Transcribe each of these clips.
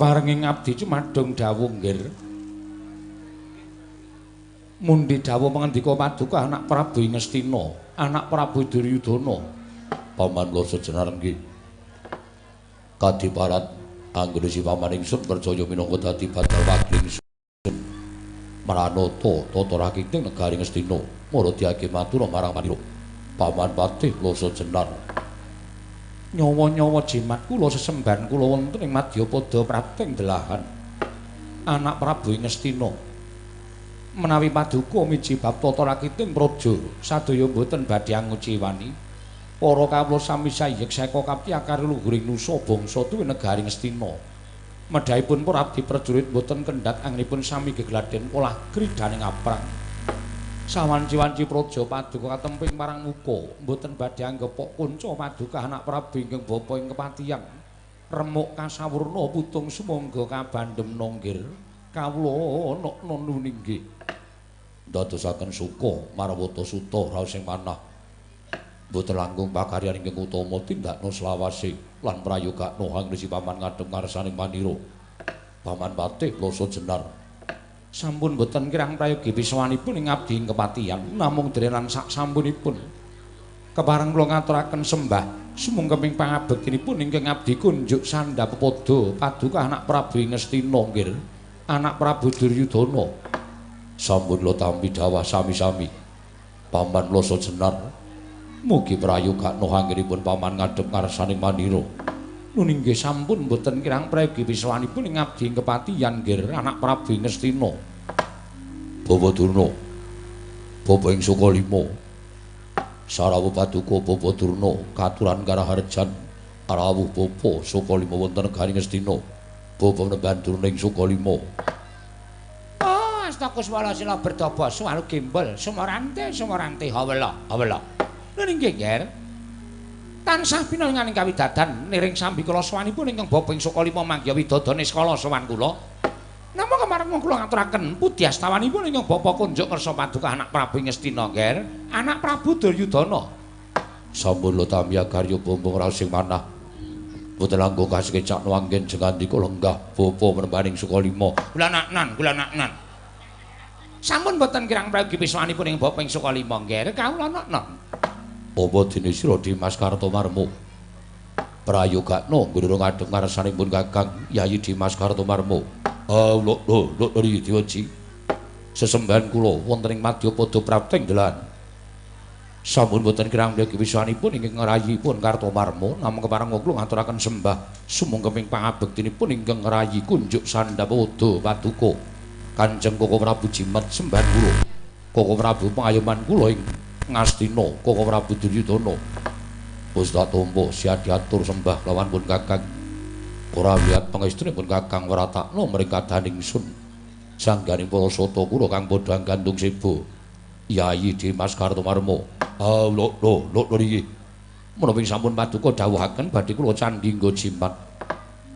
keparenging abdi cumadung dawuh nggir. Mundi dawuh pangandika Paduka anak Prabu Ngastina, anak Prabu Duryudana. Paman kula sejenar nggih. Kadiparat anggone si paman ingsun percaya minangka dadi badal wakil ingsun. Maranata tata rakiting negari Ngastina, mara diake matur marang panira. Paman patih kula sejenar. Nyawa-nyawa jimat kula sesembahan kula wonten ing Madyapada Prating Delahan. Anak Prabu Ngastina. Menawi Paduka miji bab tata rakiting praja sadaya boten badhe anguciwani para kawula sami sayek seka kapiyakar luhuring nusa bangsa tuwin negari Ngastina. Medhahipun para abdi prajurit boten kendhat anggenipun sami gegladen olah kridaning aprang. Sawanci-wanci praja Paduka katemping marang muka boten badhe anggepok kunca Paduka anak Prabu ingkang bapa ing kepatihan. Remuk kasawurna putung sumangga kabandhem nonggir. Kawula ana nuninggih dadosaken suka marawata suta raos sing manah boten langkung pakaryan ingkang utama tindakna selawase lan prayogakna angresi paman ngadhep ngarsaning manira. Paman patih kloso jenar sampun boten kirang prayogi piswanipun ing abdi ing kepatihan namung derenan sak sampunipun kepareng kula ngaturaken sembah sumungkaping pangabektinipun ingkang abdi kunjuk sandhapada Paduka anak Prabu Ngastina nggih. Anak Prabu Duryudana sampun lo tampi dawah sami-sami. Paman loso jenar mugi prayogakna anggenipun paman ngadhep ngarsaning manira. Nuninggih sampun boten kirang prayogi piswanipun ing abdi ing kepatihan nggih anak Prabu Ngastina. Bapa Durna, bapa ing Sukalima, sarawuh Paduka Bapa Durna katuran karaharjan rawuh bapa Sukalima wonten negari Ngastina. Bapa Bandurna ing Sukalima. Oh, astakuswala sila bertobo swalu gimbal sumarante hawala. Nuninggih nggih. Tansah pinanganing kawidadan niring sambi kula sawanipun ingkang bapa ing Sukalima mangya widodane skala sawan kula. Napa kemareng kula ngaturaken pudi astawanipun ingkang bapa kunjuk kersa Paduka anak Prabu Ngastina nggih. Anak Prabu Duryudana. Sampun lo tamya karya bombong raos sing manah. Boten langkung kasekecakno anggen jengandika lenggah bapa menembaning Sukalima. Kula naknan. Sampun boten kirang prayogi piswanipun ing bapa ing Sukalima nggih. Kawula naknan. Apa dene sira Dimas Kartomarmo? Prayogakna nggone ngadhep ngarsanipun Kakang Yayi Dimas Kartomarmo. Lho Diwaji. Sesembahan kula wonten ing Madyapada Prating Delahan. Sampun boten kirang prayogi piswanipun ingkang ngrayipun Kartomarmo namung kepareng kula ngaturaken sembah sumungkaping pangabektinipun ingkang ngrayi kunjuk sandhapada Paduka Kanjeng Koko Prabu Jimat sembahan kula Koko Prabu pangayoman kula ing Ngastina Koko Prabu Duryudana Pusta tampa siya diatur sembah lawan pun Kakang ora lihat pangestunipun Kakang Wratakna mring kadaning sun sangganing para sata kula kang padha gandung seba Yayi Dimas Kartomarmo. Lho iki. Menawi sampun Paduka dawuhaken badhe kula candhingga jimat.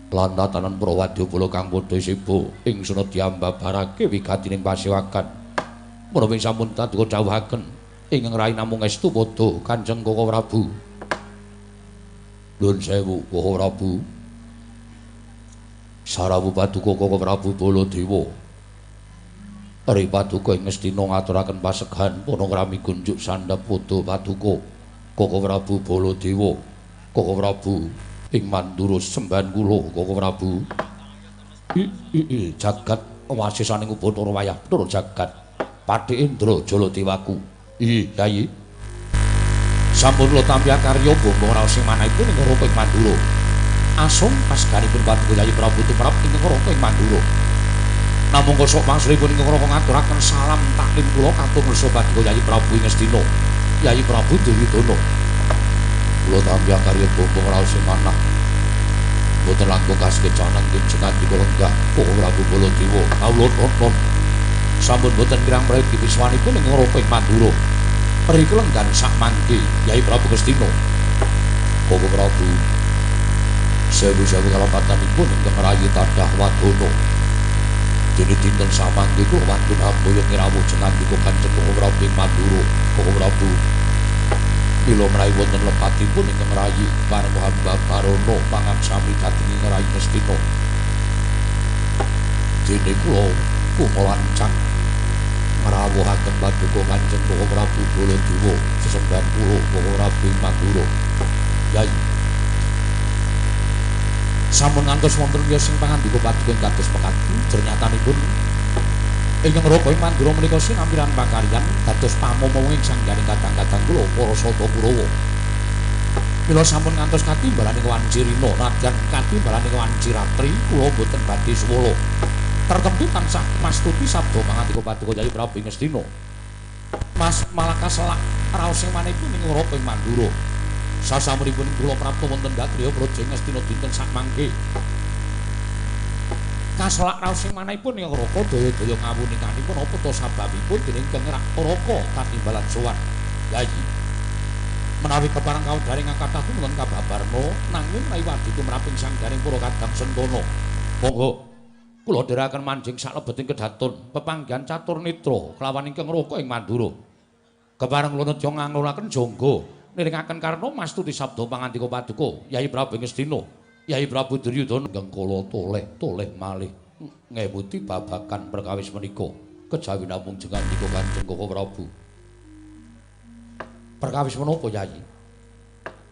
Lan tatanan para wadyabala kang padha seba ingsun diambabarake wigatining pasewakan. Menawi sampun Paduka dawuhaken ingkang rai namung estu padha Kanjeng Koko Prabu. Nuwun sewu Koko Prabu. Sarawuh Paduka Koko Prabu Baladewa. Ari Paduka ing Ngastina ngaturaken pasegahan panagrami kunjuk sandhapada Paduka Koko Prabu Baladewa. Koko Prabu ing Mandura sembahan kula Koko Prabu. Jagat wasisaning Upanara wayah tur jagat Patih Indra Jaladewaku. Yayi. Sampun kula tampi karya bombong raos sing manahipun ing Raka ing Mandura. Asung paseganipun Paduka Yayi Prabu tumrap ing Raka ing Mandura. Namung kosok mangsulipun ingkang kula ngaturaken salam taklim kula katung ngersa Paduka Yayi Prabu Ngastina, Yayi Prabu Duryudana. Kula tampi karya bombong raos sing manah. Boten langkung kasekecana jenengan dika lenggah Koko Prabu Baladewa. Kawula nuwun. Sampun boten kirang prayogi piswanipun ing Raka ing Mandura. Mriki lenggan sak mangke Yayi Prabu Ngastina. Koko Prabu sewu-sewu kalampatanipun ingkang rayi tadah wadana. Dene dinten samangke kula wantun amboyo ngirawuh jenandika Kanjeng Koko Prabu ing Mandura. Koko Prabu mila mrawi wonten lepatipun ingkang rayi pareng hamba Barana pangaksami dhateng ing rayi Ngastina. dene kula kumalancang ngrawuhaken paduka Kanjeng Prabu Baladewa sesembahan kula Prabu Madura. Yai sampun ngantos wonten ya sing pangandika paduka kados mekaten jernyatanipun ingkang Raka ing Mandura menika sinampiran pakaryan dados pamomong ing sanggaring kadang-kadang kula para Sata Kurawa. Mila sampun ngantos katimbalan ing wanci rina nadyan katimbalan ing wanci ratri kula boten badhe suwala. Tertempi tansah mastuti sabda pangandika paduka Yai Prabu Ngastina. Mas malaka selak raos sing manipun ing Raka ing Mandura. Sasampunipun kula prapta wonten Gagriya Praja Ngastina dinten sak mangke. Kaselak raos sing manahipun ing Raka daya-daya ngawunikanipun apa ta sababipun dening Kang Raka katimbalan sowan. Yai menawi keparang kawedharing kathahku wonten kababarna nanging mawiwadi tumraping sanggaring para kadang sentana. Monggo kula dherekaken manjing saklebeting kedaton pepanggihan catur nitra kelawan ingkang Raka ing Mandura. Keparang kula nedya nganulaken jangga niringaken karna mastuti sabda pangandika paduka Yai Prabu Ngastina. Yai Prabu Duryudana ingkang kala toleh malih ngemuti babagan perkawis menika kejawi namung jengandika Kanjeng Prabu. Perkawis menapa Yai?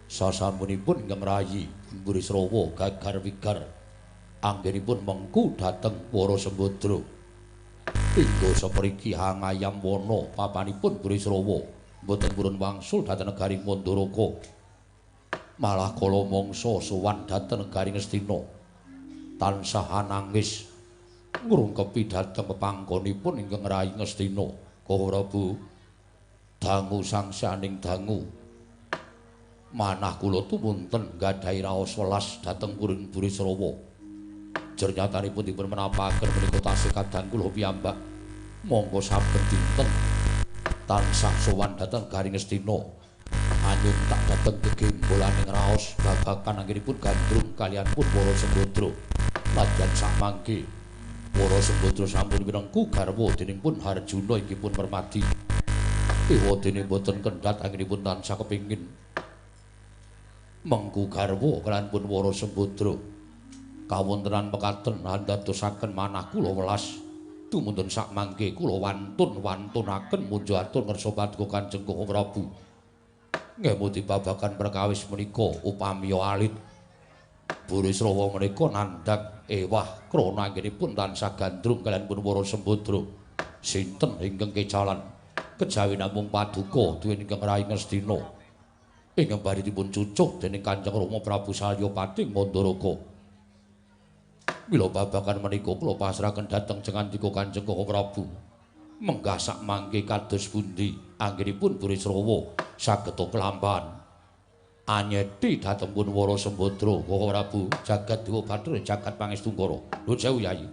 Sasampunipun ingkang rayi Burisrawa gagar wigar anggenipun mengku dhateng para Sembadra. Ingga sapriki hangayam wana papanipun Burisrawa boten purun wangsul dhateng negari Mandaraka. Malah kala mangsa sowan dhateng negari Ngastina tansah anangis ngrungkepi dhateng pepanggonipun ingkang rayi Ngastina. Prabu dangu sangsaning dangu manah kula tumunten gadhahi raos welas dhateng puring Burisrawa. Jernyatanipun dipun menapakaken menika tasih kadang kula piyambak monggo saben dinten tansah sowan dhateng negari Ngastina. Anyun tak dateng gegembolaning raos babagan anggenipun gandrung kaliyan pun para Sembadra. Lajan samangke para Sembadra sampun minangku garwa dening pun Harjuna inggih pun Permadi. Ewadene boten kendhat anggenipun tansah kepingin mengku garwa kaliyan pun para Sembadra. Kawontenan mekaten andadosaken manah kula welas tumuntun sakmangke kula wantun-wantunaken munjo atur ngersa paduka Kanjeng Prabu. Ngemuti babagan perkawis menika upamiya alit Burisrawa menika nandhang ewah krana anggenipun tansah gandrung kaliyan pun para Sembadra. Sinten ingkang kecalan kejawi namung paduka duwe ingkang rayi Ngastina ingkang badhe dipun cucuk dening Kanjeng Rama Prabu Saryapati Mandaraka. Mila babagan menika kula pasrahaken dhateng jengandika Kanjeng Prabu. Menggah sak mangke kados pundi anggenipun Burisrawa sageta kelampan anyeti dhateng pun para Sembadra Prabu jagat Dewa Bathara jagat Pangestungkara. Nuwun sewu Yai.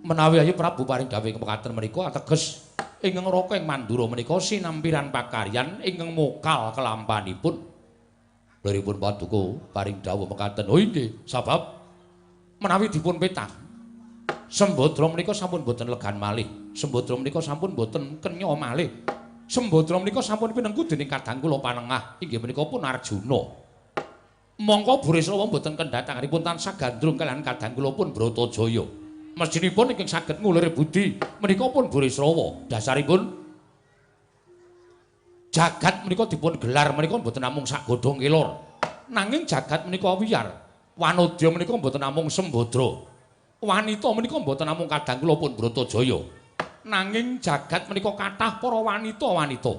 Menawi Yai Prabu paring dawuh kepekaten menika ateges ingkang Raka ing Mandura menika sinampiran pakaryan ingkang mokal kelampanipun. Liripun paduka paring dawuh mekaten. Oh nggih, sabab menawi dipun petang Sembadra menika sampun boten legan malih. Sembadra menika sampun boten kenya malih. Sembadra menika sampun pinengku dening kadang kula panengah inggih menika pun Arjuna. Mongko Burisrawa boten kendhatanipun tansah gandrung kaliyan kadang kula pun Bratajaya. Mestinipun ingkang saged ngulire budi menika pun Burisrawa. Dasaripun jagat menika dipun gelar menika boten namung sak godhong kelor. Nanging jagat menika wiyar. Wanodya menika boten namung Sembadra. Wanita menika mboten namung kadang kula pun Bratajaya. Nanging jagat menika kathah para wanita-wanita.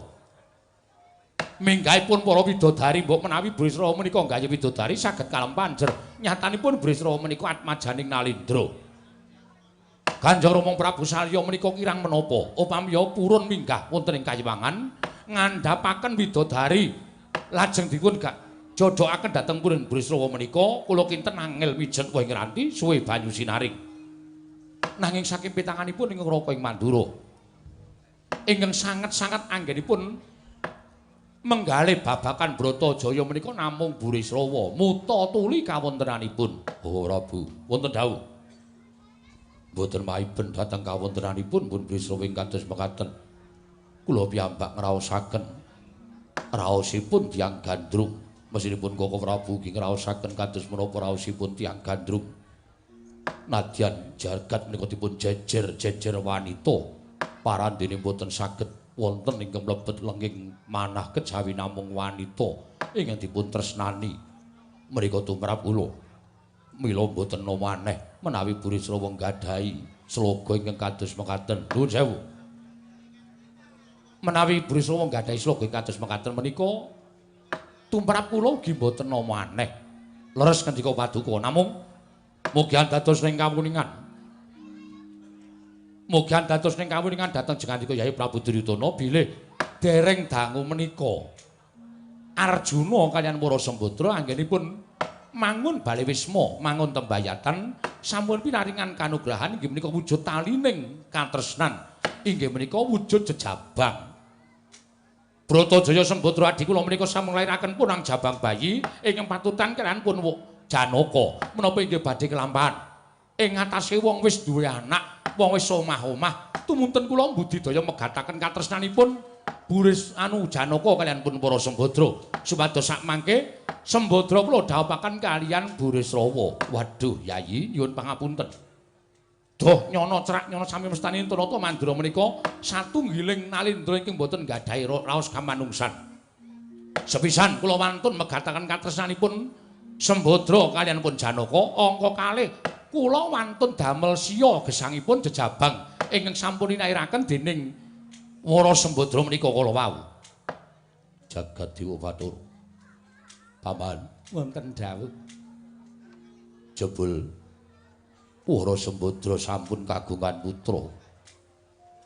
Minggahipun para widodari mbok menawi Burisrawa menika nggayuh widodari saged kalempanjer. Nyatanipun Burisrawa menika atmajaning Nalindra. Kanjeng Rama Prabu Salya menika kirang menapa? Upamiya purun minggah wonten ing Kayiwangan ngandhapaken widodari lajeng dipun jodhokaken dhateng puring Burisrawa menika kula kinten angel mijet woh ing ranti suwe banyu sinaring. Nanging saking pitanganipun ing Raka ing Mandura ingkang sanget-sanget anggenipun menggalih babakan Bratajaya menika namung Burisrawa muta tuli kawontenanipun. Oh Prabu, wonten dawuh. Mboten maiben dhateng kawontenanipun pun Burisrawa ing kados mekaten. Kula piyambak ngraosaken raosipun tiyang gandrung. Mesinipun Koko Prabu nggih ngraosaken kados menapa raosipun tiyang gandrung. Nadyan jagat menika dipun jejer-jejer wanita parandene boten saged wonten ingkang mlebet lenging manah kejawi namung wanita ingkang dipun tresnani menika tumrap kula mila boten nama aneh menawi Burisrawa nggadahi sloga ingkang kados mekaten. Nuwun sewu. Menawi Burisrawa nggadahi sloga kados mekaten menika tumrap kula ugi boten nama aneh. Leres ngendika Paduka namung mugi dados ning kawuningan. Mugi dados ning kawuningan dhateng jengandika Yai Prabu Duryudana bilih dereng dangu menika Arjuna kaliyan para Sembadra anggenipun mangun bali wisma, mangun tembayatan, sampun pinaringan kanugrahan inggih menika wujud talining katresnan, inggih menika wujud jejabang. Bratajaya Sembadra adi kula menika sampun nglairaken punang jabang bayi ingkang patutan kaliyan pun Janaka menapa inggih badhe kelampahan. Ing ngatasé wong wis duwe anak, wong wis omah-omah, tumunten kula budidaya megataken katresnanipun Janaka kaliyan pun para Sembadra supados sakmangke Sembadra kula dhawuhaken kaliyan Burisrawa. Waduh, Yayi nyuwun pangapunten. Duh nyono cerak nyono sami mestani Tanata Mandura menika satunggiling nalindra ingkang boten nggadhahi raos kamanungsan. Sepisan kula wantun megataken katresnanipun Sembadra kaliyan pun Janaka angka kalih kula wantun damel siya gesangipun jejabang ingkang sampun inairaken dening Wara Sembadra menika kala wau. Jagat Dewa Bathara. Paman wonten dawuh. Jebul Wara Sembadra sampun kagungan putra.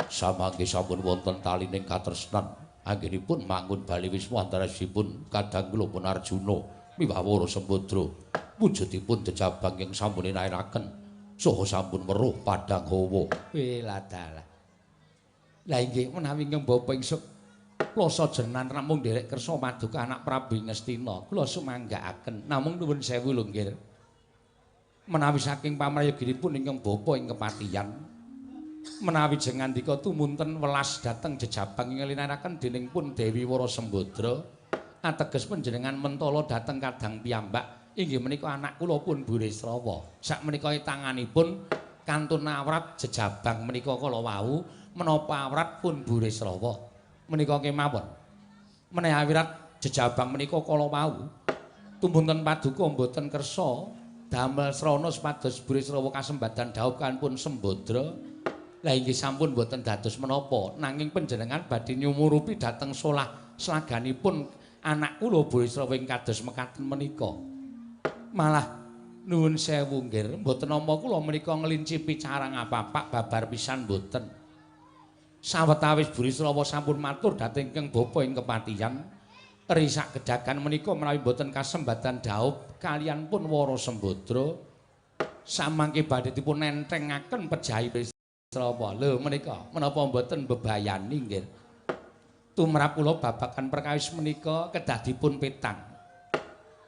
Samangke sampun wonten talining katresnan anggenipun mangun bali wisma antaresipun kadang kula pun Arjuna miwah Wara Sembadra wujudipun jejabang ing sampun inairaken saha sampun weruh padang hawa. Weladalah. Lah inggih menawi ingkang bapa ingsun plasa jenan namung nderek kersa maduka anak Prabu Ngastina kula sumanggaaken namung nuwun sewu lho nggih. Menawi saking pamrayoginipun ingkang bapa ing kepatihan menawi jengandika tumunten welas dhateng jejabang ingkang linaraken dening pun Dewi Wara Sembadra ateges panjenengan mentala dhateng kadang piyambak inggih menika anak kula pun Burisrawa. Sakmenika tanganipun kantun awrat jejabang menika kala wau menapa awrat pun Burisrawa menika kemawon. Menawi awrat jejabang menika kala wau tumunten paduka mboten kersa damel srana supados Burisrawa kasembadan dhawuh kanpun Sembadra. Lah inggih sampun mboten dados menapa nanging panjenengan badhe nyumurupi dhateng solah slaganipun anak kula Burisrawa ing kados mekaten menika. Malah nuwun sewu nggih mboten nampa kula menika nglincipi carang apa-apa babar pisan mboten. Sawetawis Burisrawa sampun matur dhateng ingkang bapa ing kepatihan risak gedagan menika menawi boten kasembadan dhawuh kaliyan pun Wara Sembadra samangke badhe dipun nentengaken pejahi Burisrawa. Lho menika menapa boten bebayani nggih. Tumrap kula babagan perkawis menika kedah dipun petang.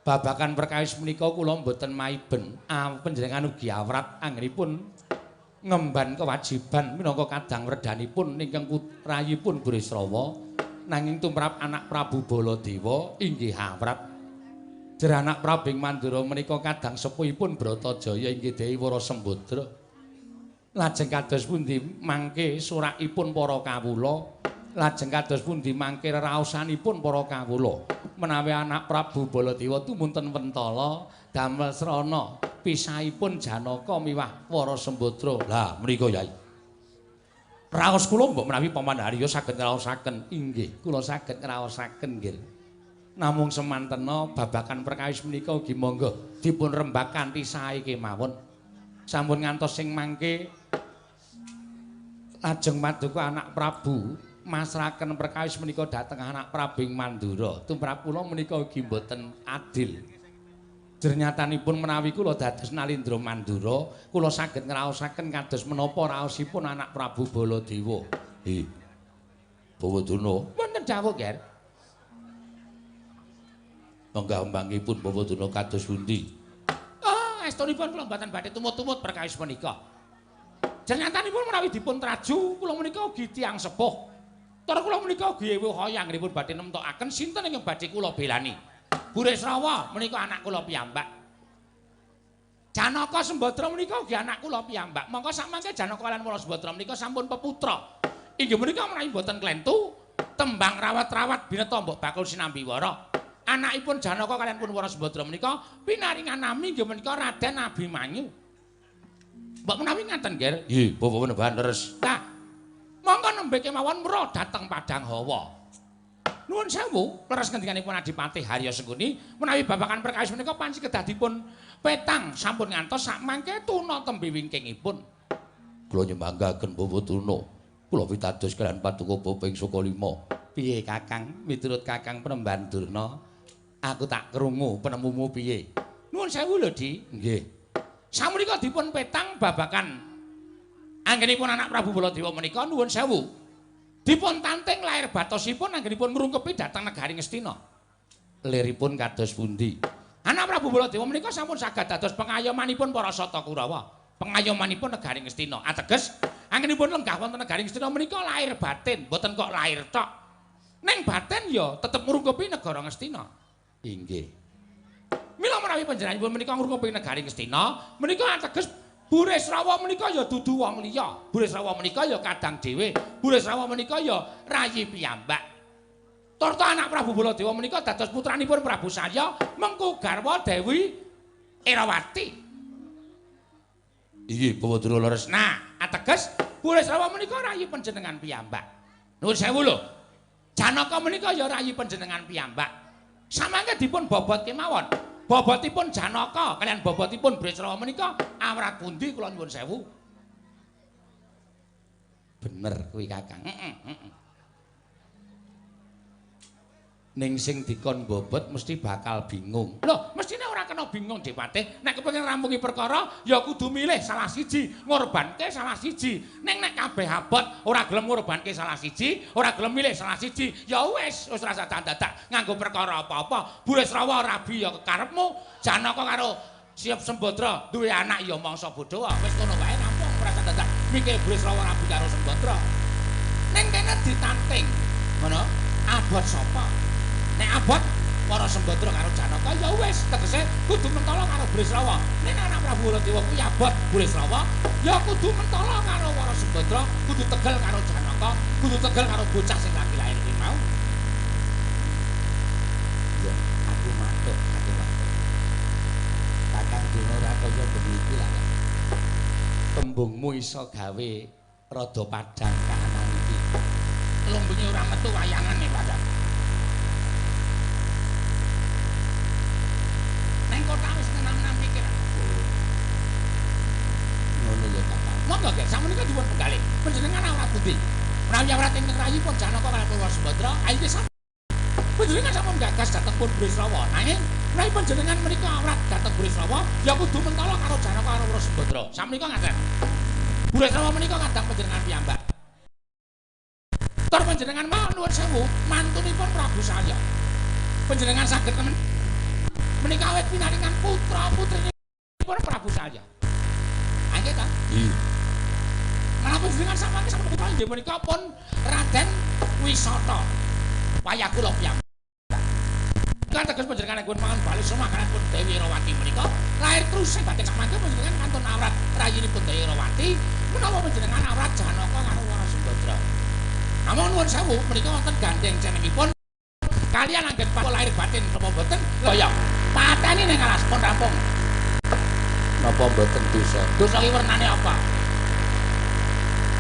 Babagan perkawis menika kula boten maiben. Panjenengan ugi awrat anggenipun ngemban kewajiban minangka kadang werdanipun ingkang putrayipun Burisrawa nanging tumrap anak Prabu Baladewa inggih awrat jer anak Prabu Mandura menika kadang sepuhipun Bratajaya inggih Dewi Wara Sembadra lajeng kados pundi mangke surakipun para kawula lajeng kados pundi mangke raosanipun para kawula menawi anak Prabu Baladewa tumunten wentala damel srana pisahipun Janaka miwah Wara Sembadra. Lah menika Yai. Raos kula mbok menawi Paman Harya saged ngraosaken. Inggih, kula saged ngraosaken nggih. Namung semantena babagan perkawis menika ugi monggo dipun rembak kanthi sae kemawon. Sampun ngantos sing mangke lajeng paduka anak Prabu masrahaken perkawis menika dhateng anak Prabu Mandura. Tumrap kula menika ugi mboten adil. Jernyatanipun menawi kula dados Nalindra Mandura, kula saged ngraosaken kados menapa raosipun anak Prabu Baladewa. Bawaduna, wonten dawuh, Ger. Menggah mbangipun Bawaduna kados pundi? Estunipun kula mboten badhe tumut-tumut perkawis menika. Jernyatanipun menawi dipun traju, kula menika ugi tiyang sepuh. Tur kula menika ugi ewu hoyangnipun badhe nemtokaken sinten ingkang badhe kula belani. Burisrawa menika anak kula piyambak. Janaka Sembadra menika ugi anak kula piyambak. Monggo samangke Janaka kaliyan Wara Sembadra menika sampun peputra. Inggih menika menawi boten klentu tembang rawat-rawat bineta mbok bakul sinambi wara. Anakipun Janaka kaliyan pun Wara Sembadra menika pinaringan nami inggih menika Raden Abimanyu. Mbok menawi ngaten nggih. Nggih, Bapak Panembahan leres. Nah, monggo nembe kemawon mra dhateng Padang Hawa. Nuwun sewu, leres ngendikanipun Adipati Harya Sengkuni menawi babagan perkawis menika panci kedadipun petang sampun ngantos sak mangke tuna tembe wingkingipun. Kula nyembanggaken Bapak Tuna. Kula pitados kaliyan Paduka Bapa ing Saka Lima. Piye Kakang? Miturut Kakang Penemban Durna, aku tak krungu penemumu piye? Nuwun sewu lho, Di. Nggih. Samunika dipun petang babakan anggenipun anak Prabu Baladewa menika nuwun sewu. Dipun tanting lair batosipun anggenipun ngrungkepi dhateng negari Ngastina. Liripun kados pundi? Anak Prabu Baladewa menika sampun saged dados pengayomanipun para Sata Kurawa, pengayomanipun negari Ngastina. Ateges anggenipun lenggah wonten negari Ngastina menika lair batin, boten kok lair tok. Ning batin ya tetep ngrungkepi negara Ngastina. Inggih. Mila menawi panjenenganipun menika ngrungkepi negari Ngastina, menika ateges Burisrawa menika ya dudu wong liya. Burisrawa menika ya kadang dhewe. Burisrawa menika ya rayi piyambak. Turta anak Prabu Baladewa menika dados putranipun Prabu Salya mengku garwa Dewi Erawati. Iki Bapak Dura leres. Nah, ateges Burisrawa menika rayi panjenengan piyambak. Nuwun sewu lho. Janaka menika ya rayi panjenengan piyambak. Samangke dipun bobot kemawon. Bobotipun Janaka kaliyan bobotipun Burisrawa menika awrat pundi kula nyuwun sewu. Bener kuwi Kakang. Ning sing dikon bobot mesti bakal bingung. Loh, mestine ora kena bingung Dipatih. Nek kepengin rampungi perkara ya kudu milih salah siji, ngorbanke salah siji. Ning nek kabeh abot ora gelem ngorbanke salah siji, ora gelem milih salah siji, ya wis ora usah dadak nganggo perkara apa-apa. Burisrawa rabi ya kekarepmu, Janaka karo Siap Sembadra duwe anak ya mangsa bodho. Wis ngono wae rampung ora usah dadak mikir Burisrawa rabi karo Sembadra. Ning kene ditanting. Ngono, abot sapa? Nek abot para Sembadra karo Janaka ya wis tegese kudu mentala karo Burisrawa. Nek anak Prabu Baladewa kuwi abot Burisrawa ya kudu mentala karo para Sembadra, kudu tegel karo Janaka, kudu tegel karo bocah sing lagi lair iki mau. Ya, aku matur. Kakang Dina ora kaya begitu lah. Tembungmu iso gawe rada padhang kahanan iki. Lumbengi ora metu wayangane padhang. Neng kota wis tenang-tenang pikir. Ngono ya Kakang. Monggo nggih, sakmenika dipun penggalih. Panjenengan awrat pundi? Menawi awrat ing rayipun Janaka kaliyan Wara Sembadra, ayo sampe. Panjenengan sampun gagas dhateng pun Burisrawa. Nanging menawi panjenengan menika awrat dhateng Burisrawa, ya kudu mentala karo Janaka karo Wara Sembadra. Sakmenika ngaten. Burisrawa menika kadang panjenengan piyambak. Tur panjenengan mau nuwun sewu, mantunipun Prabu Salya. Panjenengan saged menika awet pinaringan putra-putrinipun Prabu Salya. Nggih, Kang? Nggih. Malah panjenengan samangke sampun putra inggih menika pun Raden Wisata. Wayah kula piyambak. Kan teges panjenengan pun mangan bali semua kaliyan pun Dewi Erawati menika lair terus batin samangke panjenengan kantun awrat rayinipun Dewi Erawati menawa panjenengan awrat Janaka karo Wara Sembadra. Namun nuwun sewu menika wonten gandeng cenengipun kalian anggen pak lahir batin napa mboten? Lho ya, pateni ning alas pun rampung. Napa mboten dosa? Dosa iki wernane apa?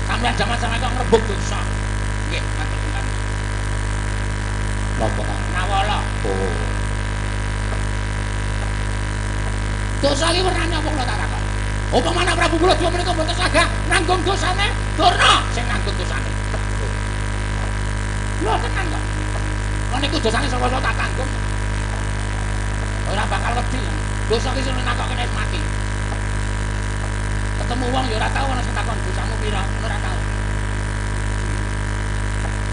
Sampeyan jaman sampeyan kok ngrebuk dosa. Nggih, matur nuwun. Napa Kang? Nawala. Oh. Dosa iki wernane apa kula tak takon? Upamane Prabu Baladewa menika mboten saged nanggung dosane, Durna sing nanggung dosane. Lho tenan kok. Niku dosane sapa-sapa tak tanggung. Ora bakal wedi. Dosa iki sing nakokne mati. Ketemu wong ya ora tau ana sing takon dosamu pira, ora tau.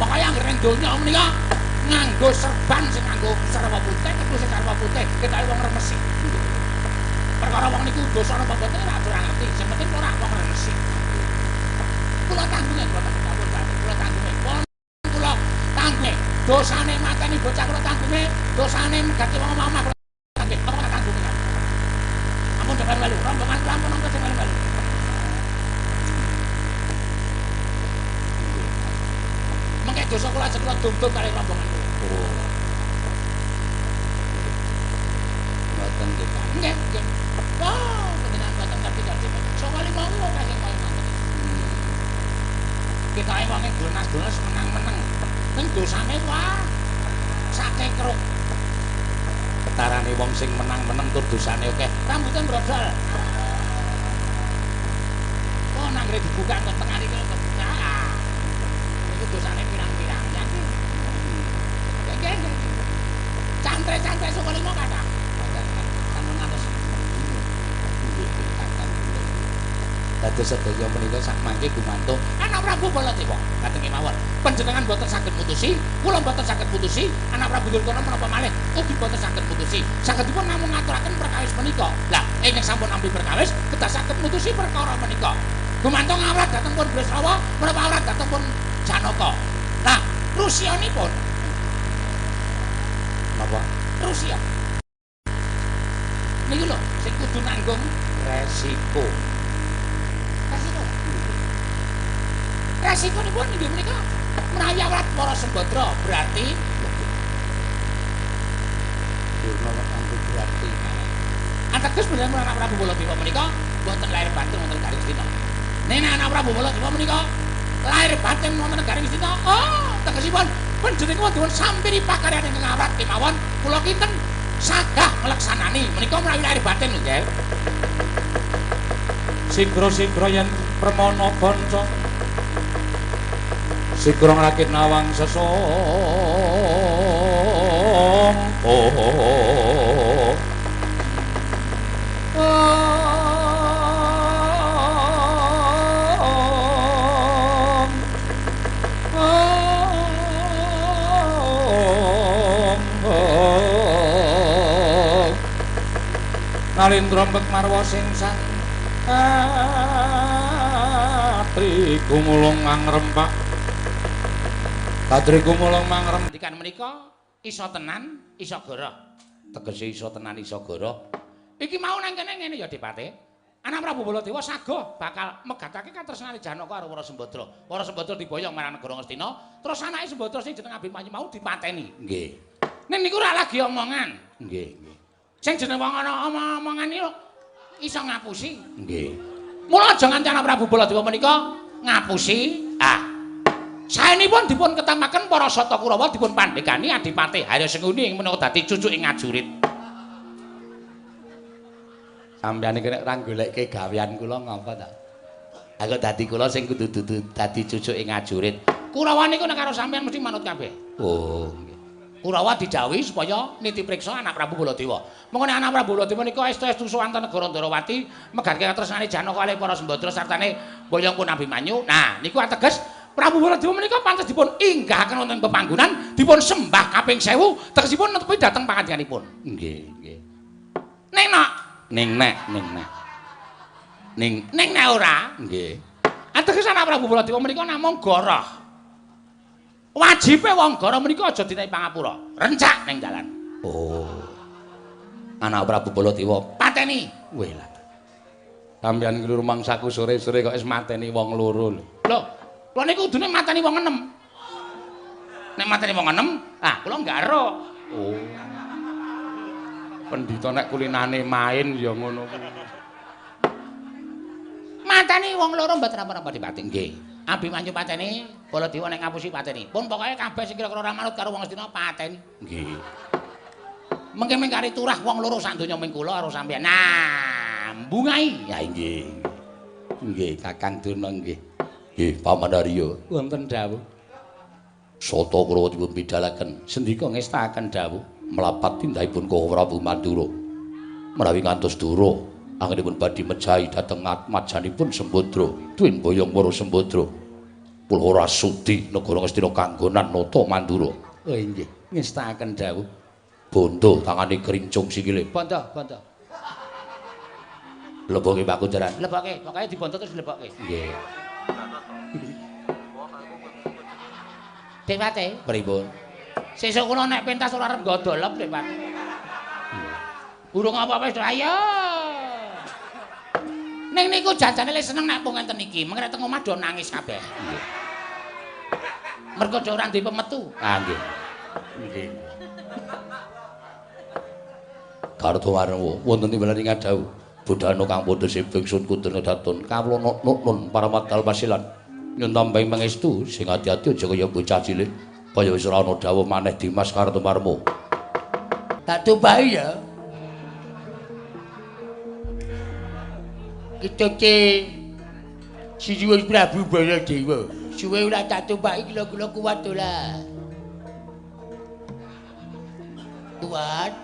Pokoke anggere donya menika nganggo serban sing nganggo sarwa putih, ketemu sing sarwa putih, ketoke wong remesi. Perkara wong niku dosa napa mboten ora ngerti, sing penting ora wong remesi. Kula tanggunge, kula tanggunge, kula tanggunge. Kula tanggunge. Dosane mateni bocah kula tanggunge, dosane megati wong omah kula tanggunge. Apa tak tanggunge? Ampun melu-melu, rombongan lampun angka sing melu-melu. Mengke dosa kula ajeng kula dum-dum kali rombongan kula. Oh. Mboten nggih, Pak. Nggih, nggih. Wah, panjenengan boten ngerti-ngerti. Saka lima wong kasih kaya ngoten. Kita ae wonge donas-donas menang-menang. Ning dosane wah sake kruk. Ketarane wong sing menang-menang tur dosane akeh. Rambute brodol. Oh, nanggre dibuka kok tengah iki kok. Nah. Iku dosane pirang-pirang. Yakin. Nggih, nggih. Cantre-cantre saka lima kathah. Sampun ngatos. Dados sedaya menika sak mangke gumantung Anak Prabu Baladewa. Kateng kemawon, panjenengan boten saged putusi, kula boten saged putusi, Anak Prabu Duryudana menapa malih ugi boten saged putusi. Sagedipun namung ngaturaken perkawis menika. Lah, ingkang sampun nampi perkawis kedah saged mutusi perkara menika. Gumantung awrat dhateng pun Bresrawa, menapa awrat dhateng pun Janaka. Nah, Rusyanipun napa? Rusya. Niku lho sing kudu nanggung resiko. Resikonipun inggih menika menawi awrat para Sembadra berarti Durna kanggo berarti. Ateges bener Anak Prabu Baladewa menika boten lair batin wonten Garing Astina. Nek Anak Prabu Baladewa menika lair batin wonten Garing Astina, oh tegesipun panjenengan dipun sampiri pakaryan ingkang awrat kemawon kula kinten sagah ngleksanani menika menawi lair batin nggih. Sigra-sigra yen permana banca sigra ngrakit nawang sesong Nalindra mbek marwa sing sang Katri gumulung mangrempak Katri gumulung mangrem dikan menika iso tenan iso goroh tegese iso tenan iso goroh iki mau nang kene ngene ya Dipate Anak Prabu Baladewa sago bakal megatake katresnane Janaka karo para Sembadra diboyong marang negara Ngastina terus anake Sembadra sing jeneng Abimanyu mau dipateni nggih nek niku ora lagi omongan nggih nggih sing jeneng wong ana omong-omongan iki iso ngapusi nggih mula aja nganti Anak Prabu Baladewa menika ngapusi saenipun dipun ketamaken para Sata Kurawa dipun pandhekani Adipati Haryasenguni ing menika dadi cucuke ngajurit sampeyan iki nek ora goleke gawean kula ngapa ta aku dadi kula sing kudu dadi cucuke ngajurit Kurawa niku nek karo sampeyan mesti manut kabeh oh nggih Kurawa didhawuhi supaya niti priksa Anak Prabu Baladewa. Mengko nek Anak Prabu Baladewa nika estu-estu sowanten negara Ndarawati megarke katresnane Janaka kalih para Sembadra sartane boyongipun Abimanyu. Nah, niku ateges Prabu Baladewa menika pantes dipun inggahaken wonten pepanggonan, dipun sembah kaping 1000, tegesipun netepi dhateng pangandyanipun. Nggih, nggih. Ning nek ora, nggih. Ateges Anak Prabu Baladewa menika namung goroh. Wajibe wong goroh menika aja dinaik pangapura. Rencak ning dalan. Oh. Anak Prabu Baladewa pateni. Weh lah. Sampeyan iki rumangsaku sore-sore kok wis mateni wong loro lho. Lho, kula niku kudune mateni wong 6. Nek mateni wong 6, kula nggaro. Oh. Pendhita nek kulinane main ya ngono kuwi. Mateni wong loro mboten napa-napa Dipati nggih. Abimanyu pateni, Baladewa nek ngapusi pateni. Pun pokoke kabeh sing kira-kira ora manut karo wong Astina pateni. Nggih. Mengke mengkari turah wong loro sak donya ming kula karo sampeyan. Nah, mbungai. Ya nggih. Nggih, Kakang Durna nggih. Nggih, Pamanarya. Wonten dawuh. Sata Kurawa dipun pidhalaken sendika ngestakaken dawuh mlapat tindahipun Kawa Prabu Mandura. Menawi ngantos Dura anggenipun badhe mejahi dhateng majanipun Sembadra, tuwin boyong para Sembadra. Kula ora sudi negara Ngastina kanggonan nata Mandura. Oh nggih, ngestakaken dawuh. Bondo tangane krincung sikile. Bondo, bondo. Leboke Pak Kunjaran. Leboke, pokoke dibondo terus leboke. Nggih. Dipate, pripun? Sesuk kula nek pentas ora arep nggodolep, Dipate. Urung apa-apa wis ayo. Ning niku janjane le seneng nek pun ngenten iki. Mengko teng omah do nangis kabeh. Nggih. Mergo do ora duwe pemetu. Ah nggih. Nggih. Kartowarno wonten timbalan ing adhau. Budhana kang padha sibing sun kudune datun. Kawula nun para madal pasilan. Nyun tambahi pangestu sing ati-ati aja kaya bocah cilik. Kaya wis ora ana dawuh maneh Dimas Kartowarno. Tak tubahi ya. Kitoke Sinuwun Prabu Baladewa. Suwe ora tak tubahi kula kuat ora. Kuat.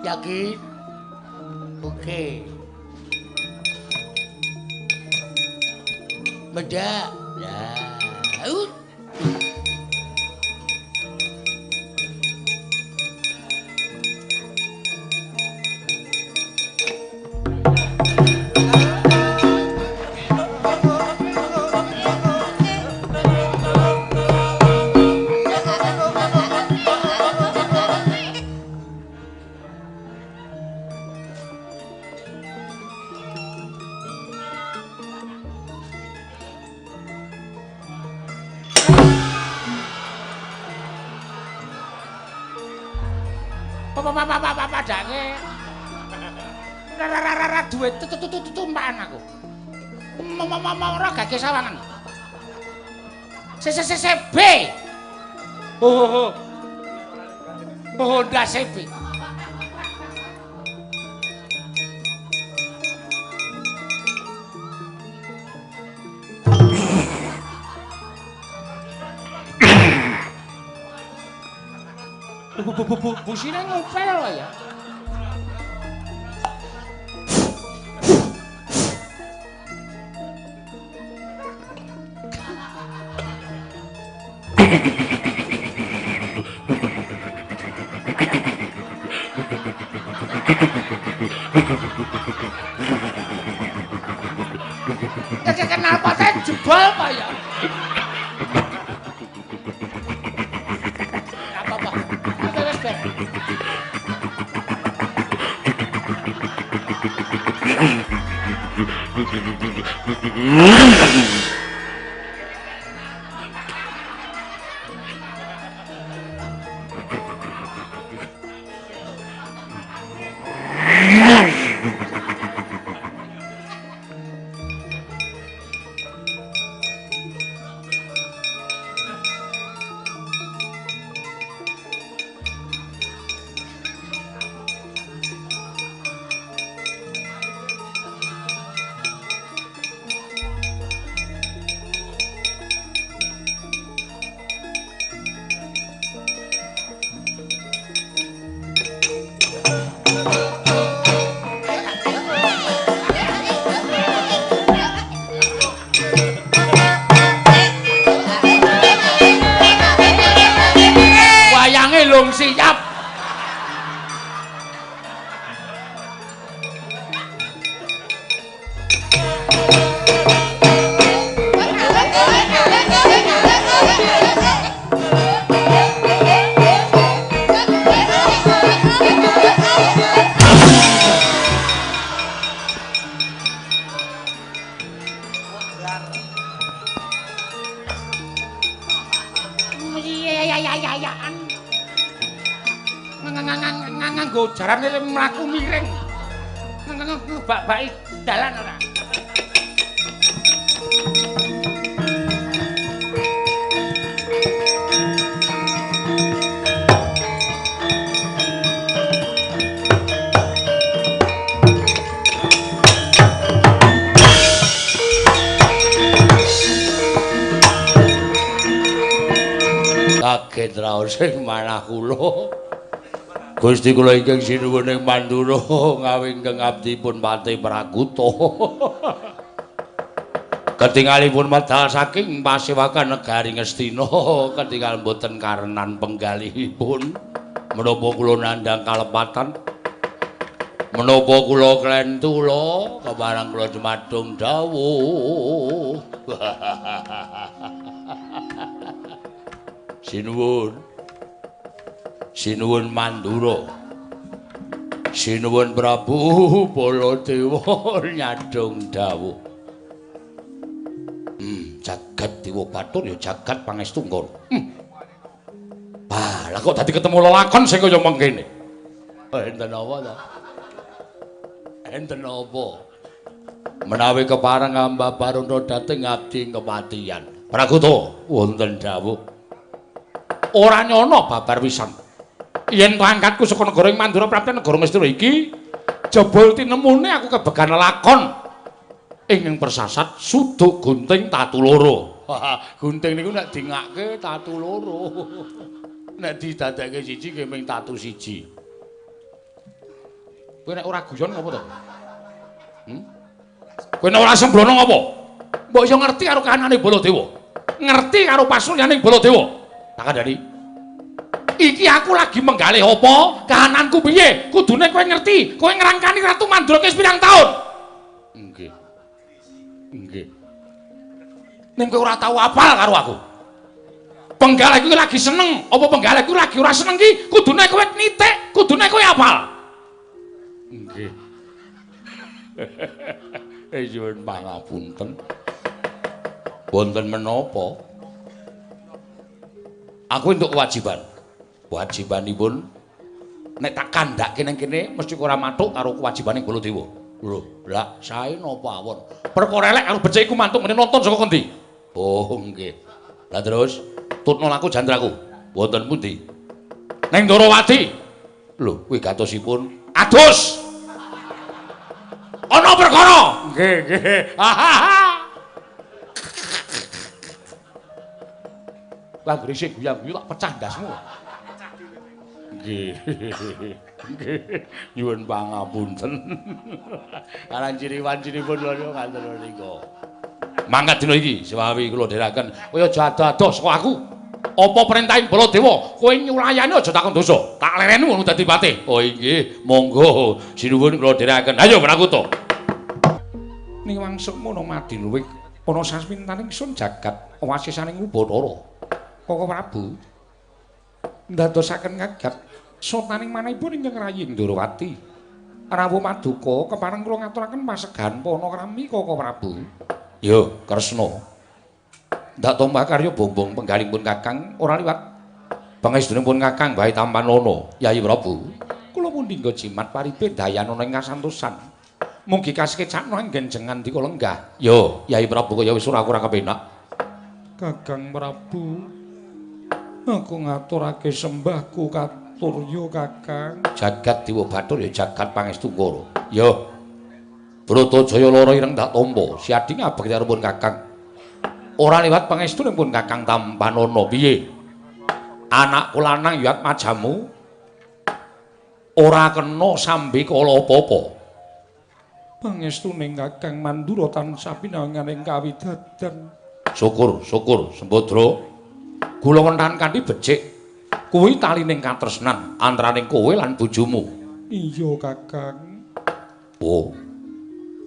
Yakin? Oke. Medak. Lah. Padange. Rara duwe tumpakan aku. Ora gage sawangan. CB. Oh, ndas CB. Busine ngupel lho ya. Kenapa saya jebol Pak ya? Apa-apa. Wis ber. Belum siap. Nganggo jarane mlaku miring. Bak-baki dalan ora. Kaget raos sing manah kula. Gusti kula ingkang sinuwuning Pandura ngawingkeng abdipun Pati Prakuta. Ketingalipun medal saking pasewakan negari Ngastina, ketingal boten karenan penggalihipun. Menapa kula nandhang kalepatan? Menapa kula klentula kepareng kula jumadung dawuh. Sinuwun Mandura. Sinuwun Prabu Baladewa nyadong dawuh. Jagat Dewa Bathara ya jagat pangestu ngono. Lah kok dadi ketemu lelakon sing kaya mengkene. Enten apa ta? Enten apa? Menawi kepareng Mbah Baruna dhateng abdi kematian. Prakuta wonten dawuh. Ora nyono babar wisan. Yen to angkatku saka negara Mandura Prapta negara Ngastina iki jebul tinemune aku kebegan lelakon ing persasat suduk gunting tatu loro. Gunting niku nek dingake tatu loro. Nek didadekke siji keming tatu siji. Kowe nek ora guyon ngopo to? Kowe nek ora sembrono ngopo? Mbok yo ngerti karo kahanane Baladewa. Ngerti karo pasuryaning Baladewa. Tak kandhani. Iki aku lagi menggalih apa? Kahananku piye? Kudune kowe ngerti. Kowe ngrangkani Ratu Mandura wis pirang taun? Nggih. Nggih. Ning kowe ora tau apal karo aku. Penggalih kuwi lagi seneng, apa penggalih kuwi lagi ora seneng ki? Kudune kowe nitik, kudune kowe apal. Nggih. Nyuwun pangapunten. Wonten menapa? Aku entuk kewajiban. Kewajibanipun nek tak kandhake nang kene mesti ora mathuk karo kewajibaning Baladewa. Lho, lah sae napa awon? Perkara elek karo becik iku mantuk ngene nonton saka kondi. Oh, nggih. Lah terus tutno laku jandraku. Wonten pundi? Ning Ndarawati. Lho, kuwi gatosipun adus. Ana perkara. Nggih, nggih. Lah grisik guyang-guyu tak pecah ndasmu. Nggih. Nggih. Nyuwun pangapunten. Aran ciri-wancinipun lho kanten nika. Mangkat dina iki sewawi kula dherekaken kowe aja ado-ado saka aku. Apa perintahing Baladewa? Kowe nyulayani aja takon dosa. Tak lereni ngono dadi patih. Oh nggih, monggo sinuwun kula dherekaken. Ayo Prakuta. Ning wangsukmu ana Madiluwih ana sasmintaning sun jagat wasisaning Bathara. Koko Prabu ndadosaken ngagat sotaning manahipun ingkang rayi Ndarawati. Rawuh Maduka kepareng kula ngaturaken pasegan panakrami Koko Prabu. Yo, Kresna. Ndak tombah karya bombong penggalipun Kakang ora liwat pangestunipun Kakang Bahi Tampanana, Yai Prabu. Kula pun dinggo jimat paribe dayanana ing kasantosan. Mugi kasekecakna anggen jengan dika lenggah. Yo, Yai Prabu kaya wis ora kurang kepenak. Kakang Prabu, aku ngaturake sembahku katurya Kakang. Jagat Dewa Bathara ya jagat pangestu Ngara. Yo. Bratajaya lara ireng tak tampa, siadi ngabekti arepun Kakang. Ora liwat pangestunipun Kakang Tampanana piye? Anakku lanang Yat Majamu ora kena sambi kala apa-apa. Pangestuning Kakang Mandura tansah pinanganing kawidadan. Syukur, syukur, Sembadra. Kula wentahan kanthi becik. Kuwi talining katresnan antaraning kowe lan bojomu. Iya, Kakang. Oh.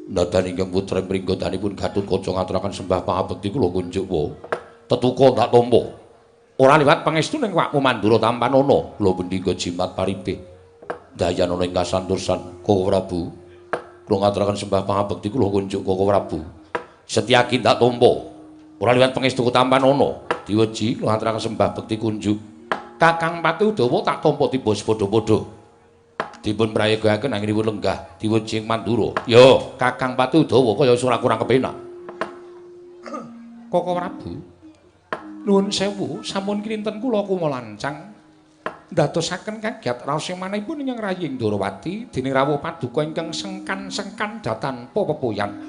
Ndadan ingkang putra pringgotanipun Gatotkaca ngaturaken sembah pangabekti kula kunjuk wa. Tetuka tak tampa. Ora liwat pangestuning Wakmu Mandura Tampanana, kula pendika jimat paribe. Dayanana ing kasantosan Koko Prabu. Kula ngaturaken sembah pangabekti kula kunjuk Koko Prabu. Setyaki tak tampa. Ora liwat pangestu Tampanana, diweji kula ngaturaken sembah bekti kunjuk. Kakang Pati Udawa tak tampa tiba padha-padha. Dipun prayogaken anggenipun lenggah diweji ing Mandura. Yo, Kakang Pati Udawa kaya ora kurang kepenak. Koko Prabu. Nuwun sewu, sampun kinten kula kumalancang ndadosaken kagiat raos manahipun ingkang rayi Ndarawati dening rawuh paduka ingkang sengkan-sengkan datanpa pepoyan.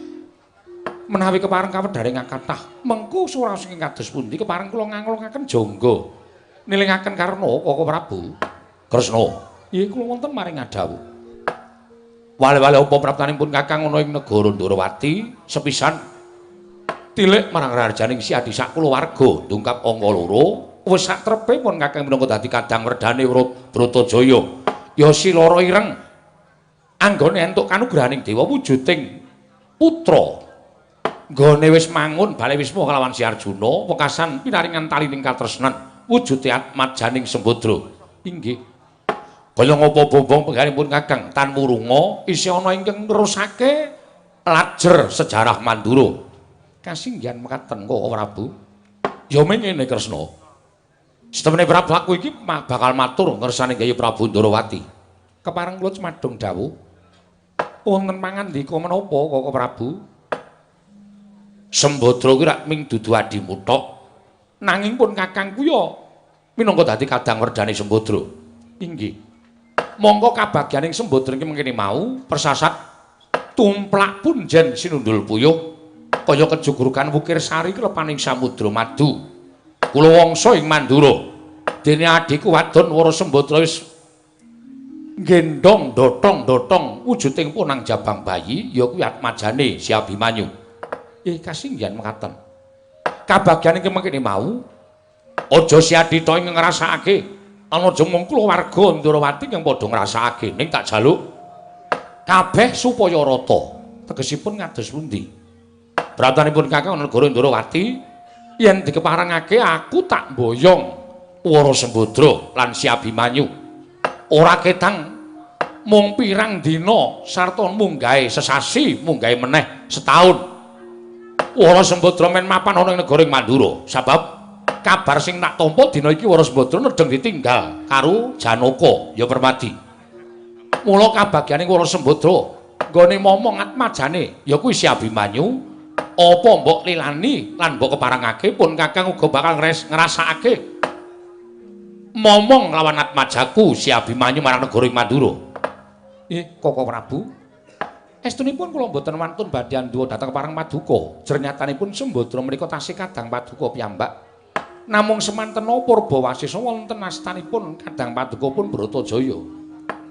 Menawi kepareng kawedharing kathah, mengko suraos ing kados pundi kepareng kula nganglungaken jangga nilingaken karna Koko Prabu. Kresna. Nggih kula wonten maring adhawuh. Wale-wale apa praptanipun Kakang ana ing negara Ndarawati sepisan tilik marang raharjaning siadi sak kulawarga ndungkap angka loro wis sak trepe pun Kakang minangka dadi kadang werdane Bratajaya. Ya silara ireng anggone entuk kanugrahaning dewa wujuding putra. Nggone wis mangun bale Wisma kalawan Si Arjuna wekasan pinaringan talining katresnan wujude atmajaning Sembadra. Inggih. Kaya ngapa bombong penggalipun Kakang Tan Wurunga isih ana ingkang nerusake lajer sejarah Mandura. Kasinggihan mekaten kok Prabu. Ya mengene Kresna. Setemene Prabu aku iki bakal matur ngersane Yayi Prabu Ndarawati. Kepareng kula cemadhong dawuh. Wonten pangandika menapa kok Prabu? Sembadra kuwi rak ming dudu adimu tok. Nanging pun kakangku ya minangka dadi kadang werdane Sembadra. Inggih. Monggo kabagyaning Sembadra iki mengkene mau persasat tumplak punjen sinundul puyuh kaya kejugrukan wukir sari klepaning samudra madu. Kula wangsa ing Mandura. Dene adhiku wadon Wara Sembadra wis gendong dotong-dotong wujuding punang jabang bayi ya kuwi atmajane Si Abimanyu. Kasinggihan mekaten. Kabagyan iki mengkene mau aja Si Adhita ing ngrasakake ana aja mung kulawarga Ndarawati yang padha ngrasakake ning tak jaluk kabeh supaya rata. Tegesipun ngados pundi? Bratanipun Kakang negara Ndarawati yen dikeparengake aku tak mboyong Wara Sembadra lan Si Abimanyu. Ora ketang mung pirang dina sarta munggahe sesasi munggahe meneh setahun Wara Sembadra men mapan ana ing negara Mandura. Sabab kabar sing tak tampa dina iki Wara Sembadra nedheng ditinggal karo Janaka ya Permadi. Mula kabagyaning Wara Sembadra nggone momong atmajane ya kuwi Si Abimanyu apa mbok lilani lan mbok keparengake pun Kakang uga bakal ngrasakake momong lawan atmajaku Si Abimanyu marang negara Mandura. Koko Prabu. Estunipun kula mboten wantun badhe andhuwa dhateng Parang Paduka. Jernyatanipun Sembadra menika tasih kadang Paduka piyambak. Namung semanten Purba Wasisa wonten astanipun kadang Paduka pun Bratajaya.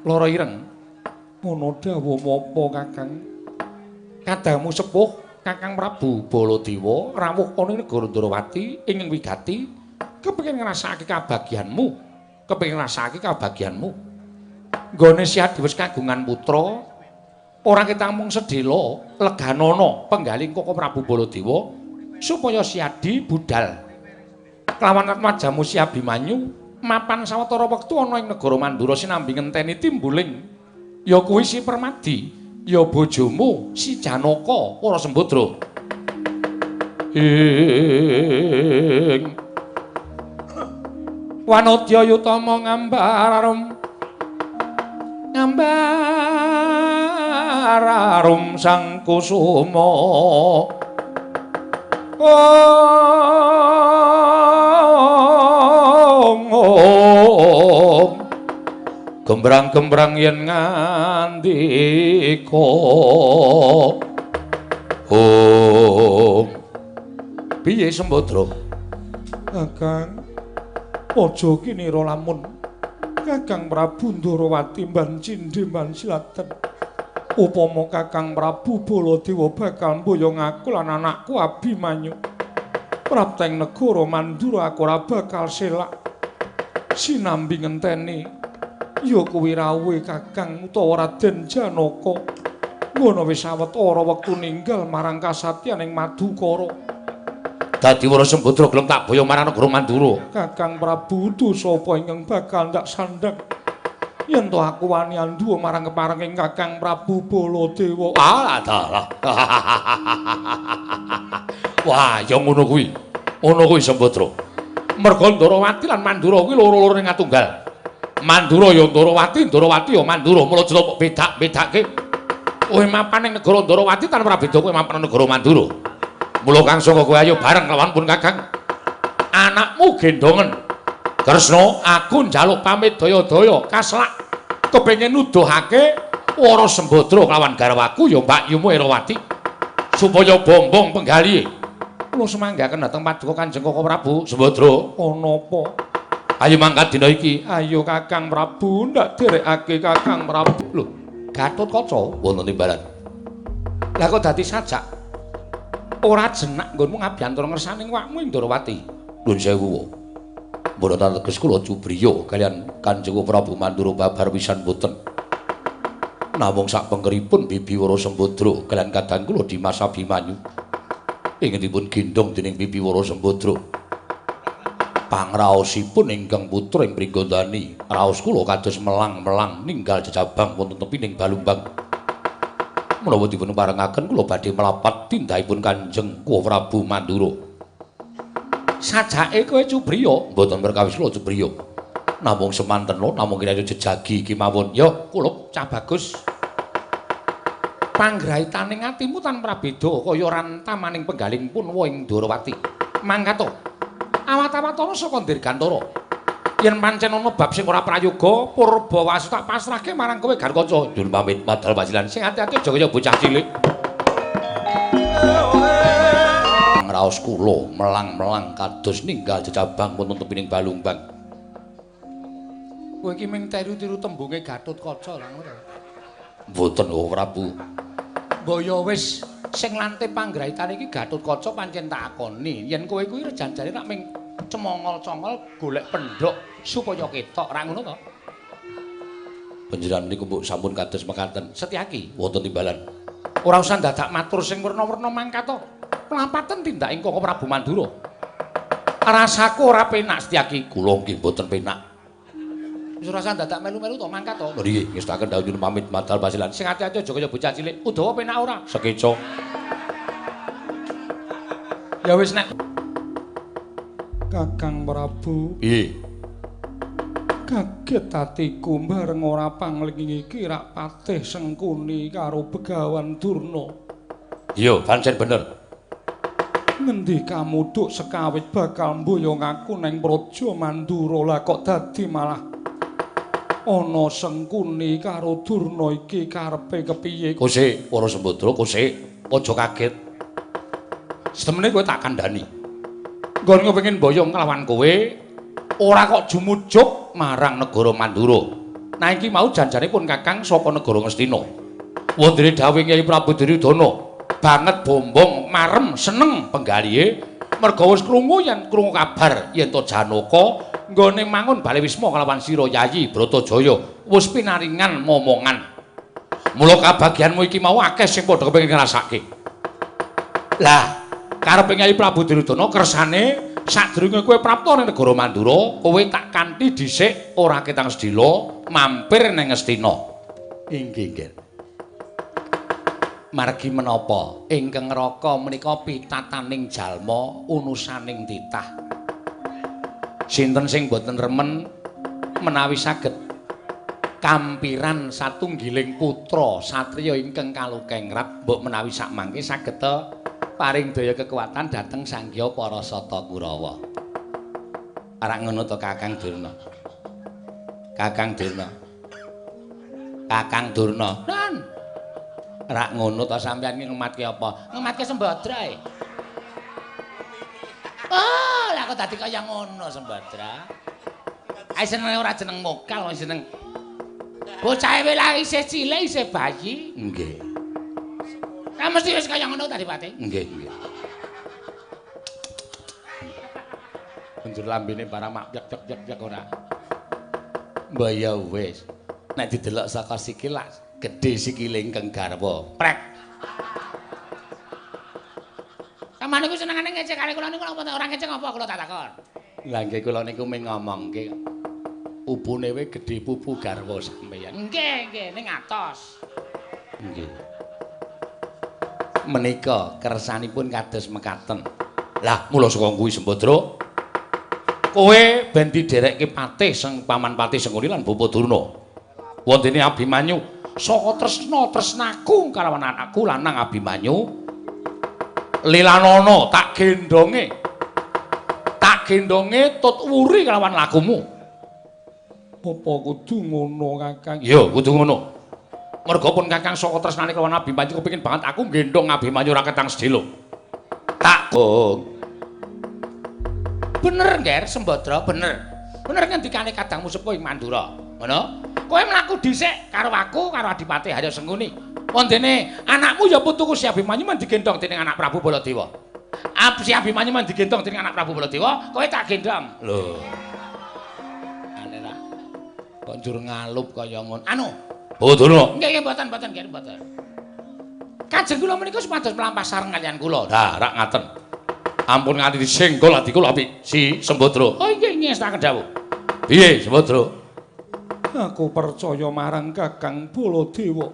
Lara ireng. Ngono dawuh mapa Kakang? Kadangmu sepuh Kakang Prabu Baladewa rawuh ana ing negara Ndarawati ing wigati kepengin ngrasakake kabagyanmu. Kepengin ngrasakake kabagyanmu. Nggone Si Adi wis kagungan putra, ora ketang mung sedhela leganana penggaling Koko Prabu Baladewa supaya Si Adi budal kelawan atmajamu Si Abimanyu mapan sawetara wektu ana ing negara Mandura sinambi ngenteni timbuling ya kuwi Si Permadi ya bojomu Si Janaka Wara Sembadra. Wanodya yutama ngambararum sang kusuma gembrang-gembrang yen ngandika piye Sembadra? Kakang aja kinira lamun Kakang Prabu Ndarawati mban cindhe mban silaten upama Kakang Prabu Baladewa bakal mboyong aku lan anakku Abimanyu prapteng negara Mandura aku ora bakal selak sinambi ngenteni ya kuwi rawuhe Kakang utawa Raden Janaka ngono wis sawetara wektu ninggal marang kasatyan ing Madukara. Dadi Wara Sembadra gelem tak boyong marang negara Mandura. Kakang Prabu sapa ingkang bakal ndak sandhang yen to aku wani andhuwa marang keparenging Kakang Prabu Baladewa. Adalah. Wah, ya ngono kuwi. Ngono kuwi Sembadra. Merga Ndarawati lan Mandura kuwi loro-loro ning atunggal. Mandura ya Ndarawati, Ndarawati ya Mandura. Mula jero kok bedak-bedake. Kowe mapan ning negara Ndarawati tanpa beda kowe mapan ning negara Mandura. Mula Kang Sangga kowe ayo bareng lawan pun Kakang. Anakmu gendongen. Kresna, aku njaluk pamit daya-daya kaslak kepengin nuduhake Wara Sembadra kelawan garwaku ya Mbakyumu Erawati supaya bombong penggali. Kula semanggaken dhateng Paduka Kanjeng Koko Prabu Sembadra. Ana apa? Ayo mangkat dina iki. Ayo Kakang Prabu ndak derekake Kakang Prabu. Lho, Gatotkaca wonten timbalan. Lah kok dadi sajak? Ora jenak nggonmu ngabiyantara ngersaning wakmu ing Ndarawati. Nuwun sewu. Mboten teges kula Cubriya kalian Kanjeng Prabu Mandura babar pisan boten. Namung sak pengeripun Bibi Wara Sembadra kalian kadang kula Dimas Abimanyu ingin dipun gendong dening Bibi Wara Sembadra. pangraosipun ingkang putra ing Pringgondani. Raos kula kados melang-melang ninggal jejabang wonten tepining Balumbang. Menawa dipun parengaken kula badhe mlapat tindahipun Kanjeng Prabu Mandura. Sajake kowe Cubriya, mboten perkawis kula Cubriya. Namung semanten lho, namung kira jejagi iki mawon. Ya, kula cah bagus. Panggraitaning atimu tan prabeda kaya rantamaning penggaling punwa ing Darawati. Mangkato. Awat-awatono saka Dirgantara. Yen pancen ana bab sing ora prayoga, Purbawasu tak pasrahke marang kowe Garkaca. Njur pamit madhal pasilan. Sing ati-ati aja kaya bocah cilik. Ngraos kula melang-melang kados ninggal jejabang wonten tepining Balumbang. Kowe iki mung tiru-tiru tembunge Gatotkaca lha ngono. Mboten, Oh Prabu. Mbaya wis sing lante panggraitane iki Gatotkaca pancen tak akoni yen kowe kuwi rejanjane rak ming cemongol-congol golek pendhok supaya ketok ra ngono to. Panjenengan niku mbok sampun kados mekaten. Setyaki wonten timbalan. Ora usah dadak matur sing werna-werna mangkat to. Pelampaten tindak ing Koko Prabu Mandura. Rasaku ora penak Setyaki. Kula nggih mboten penak. Wis ora usah dadak melu-melu to mangkat to. Lho nggih, ngestaken dawuh nyuwun pamit madhal pasilan. Sing ati-ati aja kaya bocah cilik. Udawa penak ora? Sekeca. Ya wis nek Kakang Prabu. Piye? Kaget atiku bareng ora pangling iki rak patih sengkuni karo Begawan Durna. Iya, pancen bener. Ngendi kamu duk sekawit bakal mboyong aku neng Praja Mandura lah kok dadi malah ana sengkuni karo Durna iki karepe kepiye? Kose, para Sembadra, kose, aja kaget. Setemene kowe tak kandhani. Nggon kepengin mboyong nglawan kowe, ora kok jumujuk marang negara Mandura. Nah iki mau janjanipun Kakang saka negara Ngastina. Wondene dawuh Kyai Prabu Duryudana banget bombong marem seneng penggalihe merga wis krungu yen krungu kabar yen to Janaka nggone mangun Bale Wisma kelawan sira Yayi Bratajaya wis pinaringan momongan. Mula kabagyanmu iki mau akeh sing padha kepengin ngrasake. Lah karepe Kyai Prabu Duryudana kersane sadurunge kowe prapta ning negara Mandura, kowe tak kanthi dhisik ora ketang sedila mampir ning Ngastina. Inggih, nggih. Margi menapa ingkang ngraka menika pitataning jalma unusaning titah. Sinten sing boten remen menawi saged kampiran satunggiling putra satriya ingkang kalukengrat mbok menawi sak mangke saged paring daya kekuatan dhateng Sangya Parasata Kurawa. Arak ngono to Kakang Durna. Kakang Durna. Kakang Durna. Nan. Rak ngono to sampeyan iki ngematke apa? Ngematke Sembadra. Oh, lah kok dadi kaya ngono Sembadra. Ae seneng ora jeneng mokal, wong jeneng bocah lah isih cilik, isih bayi. Nggih. Lah mesti wis kaya ngono tadi Pati. Nggih, nggih. Banjur lambene barang mak pyak-pyak ora. Mbah ya wis. Nek didelok saka sikil lak gedhe sikile ingkang garwa. Prek. Samane ku senengane ngecek kali kula niku napa ora ngecek apa kula tak takon. Lah nggih kula niku ming ngomongke pupune we gedhe pupu garwa sampeyan. Nggih, nggih ning atos. Nggih. Menika kersanipun kados mekaten. Lah mula saka kuwi Sembadra kowe ben diderekke patih sing paman patih Sengkuni lan Bapa Durna. Wontene Abimanyu saka tresnaku kalawan anakku lanang Abimanyu Lilanana tak gendonge tut wuri kalawan lakumu. Apa kudu ngono Kakang? Iya, kudu ngono. Merga pun Kakang saka tresnane kalawan Abimanyu kepengin banget aku gendong Abimanyu ra ketang sedhela. Tak bener Nger Sembadra, bener. Bener ngendikane kadangmu sepuh ing Mandura. Ngono? Kowe mlaku dhisik karo aku karo Adipati Harya Sengkuni. Wondene anakmu ya putuku si Abimanyu men digendong dening anak Prabu Baladewa. Si Abimanyu men digendong dening anak Prabu Baladewa, kowe tak gendong. Lho. Ane ra. Kok njur ngalup kaya ngono. Anu, Oh Durna. Nggih, mboten, nggih mboten. Kajeng kula menika supados mlampah sareng kaliyan kula. Lah, rak ngaten. Ampun nganti disenggol atiku lho apik. Si Sembadra. Oh nggih tak dawuh. Piye Sembadra? Aku percaya marang Kakang Baladewa.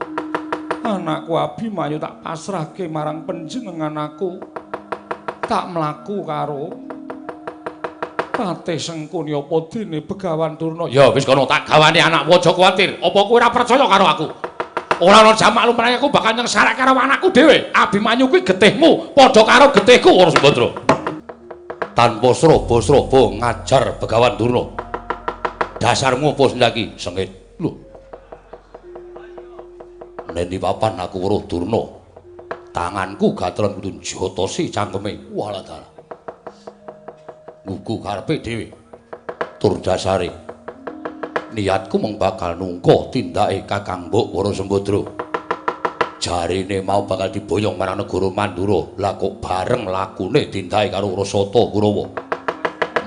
Anakku Abimanyu tak pasrahke marang panjenengan aku. Tak mlaku karo Patih Sengkuni apa dene Begawan Durna. Ya wis kono tak gawane anakmu aja kuwatir. Apa kowe ora percaya karo aku? Ora ana jamak lumrahing aku bakal nyengsarake karo anakku dhewe. Abimanyu kuwi getihmu padha karo getihku ora Sembadra. Tanpa sroba-sroba ngajar Begawan Durna. Dasarmu apa sendaki? Sengit. Lho. Nendi papan aku weruh Durna. Tanganku gatelan kudu jotosi cangkeme. Walah dalah. Nguku karepe dhewe. Tur dasare niatku mung bakal nungko tindake Kakang Mbok Wara Sembadra. Jarine mau bakal diboyong marang negara Mandura. Lah kok bareng lakune tindake karo Rasata Kurawa.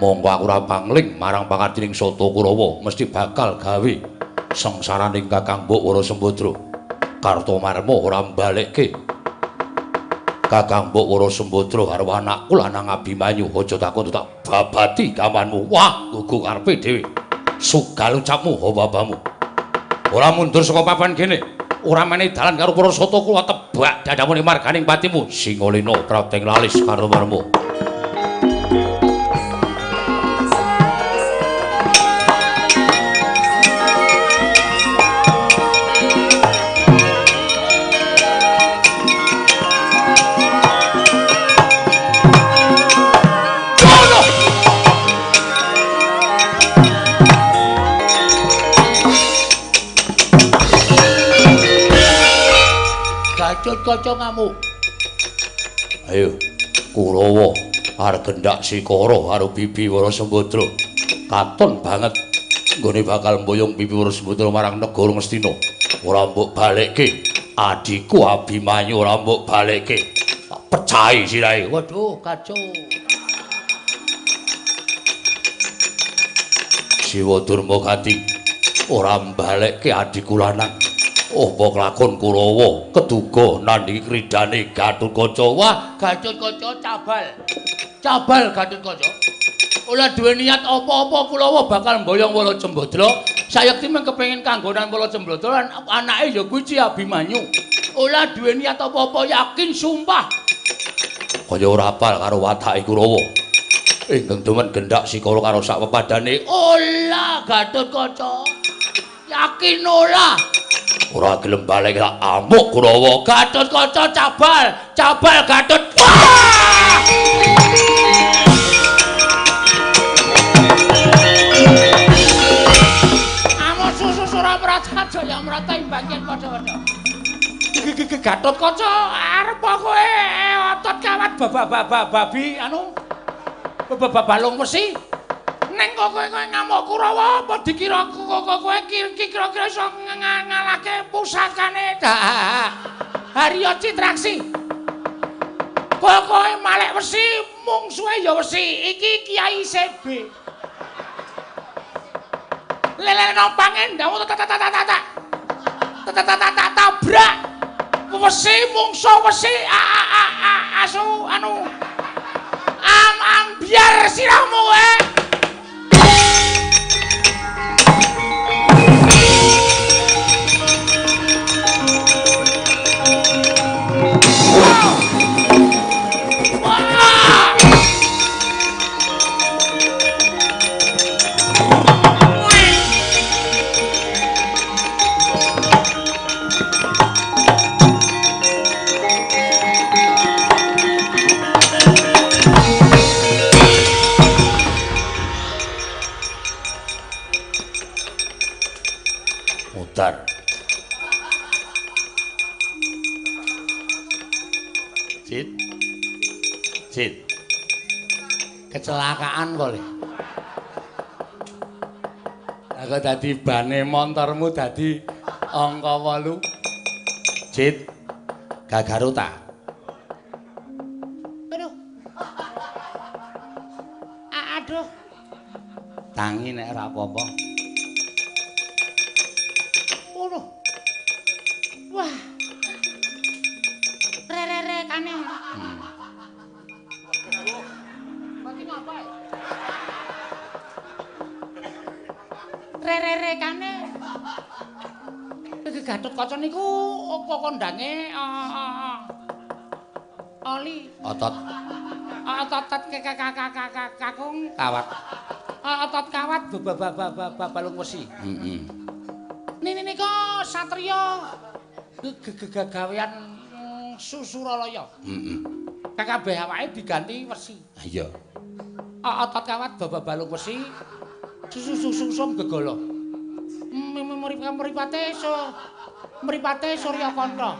Monggo aku ora pangling marang pangartining Sata Kurawa mesti bakal gawe sengsaraning Kakang Mbok Wara Sembadra. Kartomarma ora mbalekke Kakang Mbok Wara Sembadra karo anakku lanang Abimanyu. Aja takon tak babati kamanmu. Wah, gugu karepe dhewe. Sugal ucapmu hawabamu. Ora mundur saka papan kene. Ora meneh dalan karo para Sata kula tebak dadamune marganing patimu. Singolena prateng lalis karo marmo. Kaca ngamuk. Ayo, Kurawa arep gendak Sikara karo Bibi Wara Sembadra. Katon banget nggone bakal mboyong Bibi Wara Sembadra marang negara Ngastina. Ora mbok balekke. Adikku Abimanyu ora mbok balekke. Pecahi sirahe. Waduh, kacau. Siwa Durma Gati ora mbalekke adikku lanang. Apa kelakon Kurawa keduga nandhingi kridane Gatotkaca. Wah, Gatotkaca cabal. Cabal Gatotkaca. Ora duwe niat apa-apa Kurawa bakal mboyong Wara Sembadra. Sayekti mung kepengin kanggonan Wara Sembadra lan anake ya kuwi Abimanyu. Ora duwe niat apa-apa, yakin sumpah. Kaya ora apal karo watake Kurawa. Ingkang demen gendak Sikara karo sak pepadane. Ola Gatotkaca. Yakin ora? Ora gelem balik lak amuk Kurawa. Gatotkaca cabal, cabal Gatot. Amo susu ora merata jaya merata imbangin padha-padha. Gatotkaca arep kowe otot kawat babi anu balung wesi. Ning kok kowe ngamuk Kurawa apa dikira kowe kira-kira iso ngalahke pusakane Harya Citraksi. Kowe malek wesi mungsuhe ya wesi. Iki Kiai CB. Lele nompang endang tabrak. Wesi mungsuh wesi asu anu ambiar sirahmu Mutar. Cit. Kecelakaan kok. Aku dadi bane montormu dadi angka 8. Cit. Gagaruta. Aduh. Aduh. Tangi nek ora apa-apa. Aduh. Wah. Re kane. Rerekane. Gatotkaca niku kondange Oli. Otot. Otot kakung Kawat. Otot kawat balung wesi. Heeh. Nika satriya gawean Susuralaya. Heeh. Kabeh awake diganti wesi. Ha iya. Otot kawat balung wesi. Susum gegala. Mripate Surya Kanta.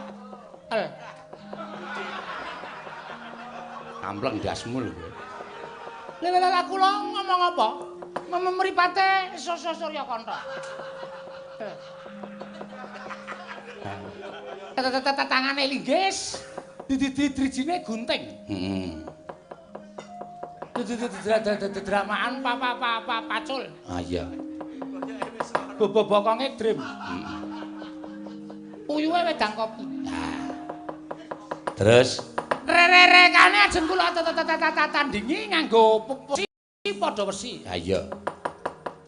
Ampleng dasmu lho. Lha kula ngomong apa? Mripate Surya Kanta. Tangane linggis, didrijine gunting. Heeh. Dramaan pacul. Ah iya. Bokonge drim. Uyuhe wedang kopi. Terus Rerekane ajeng kula tandingi nganggo padha wesi. ha iya.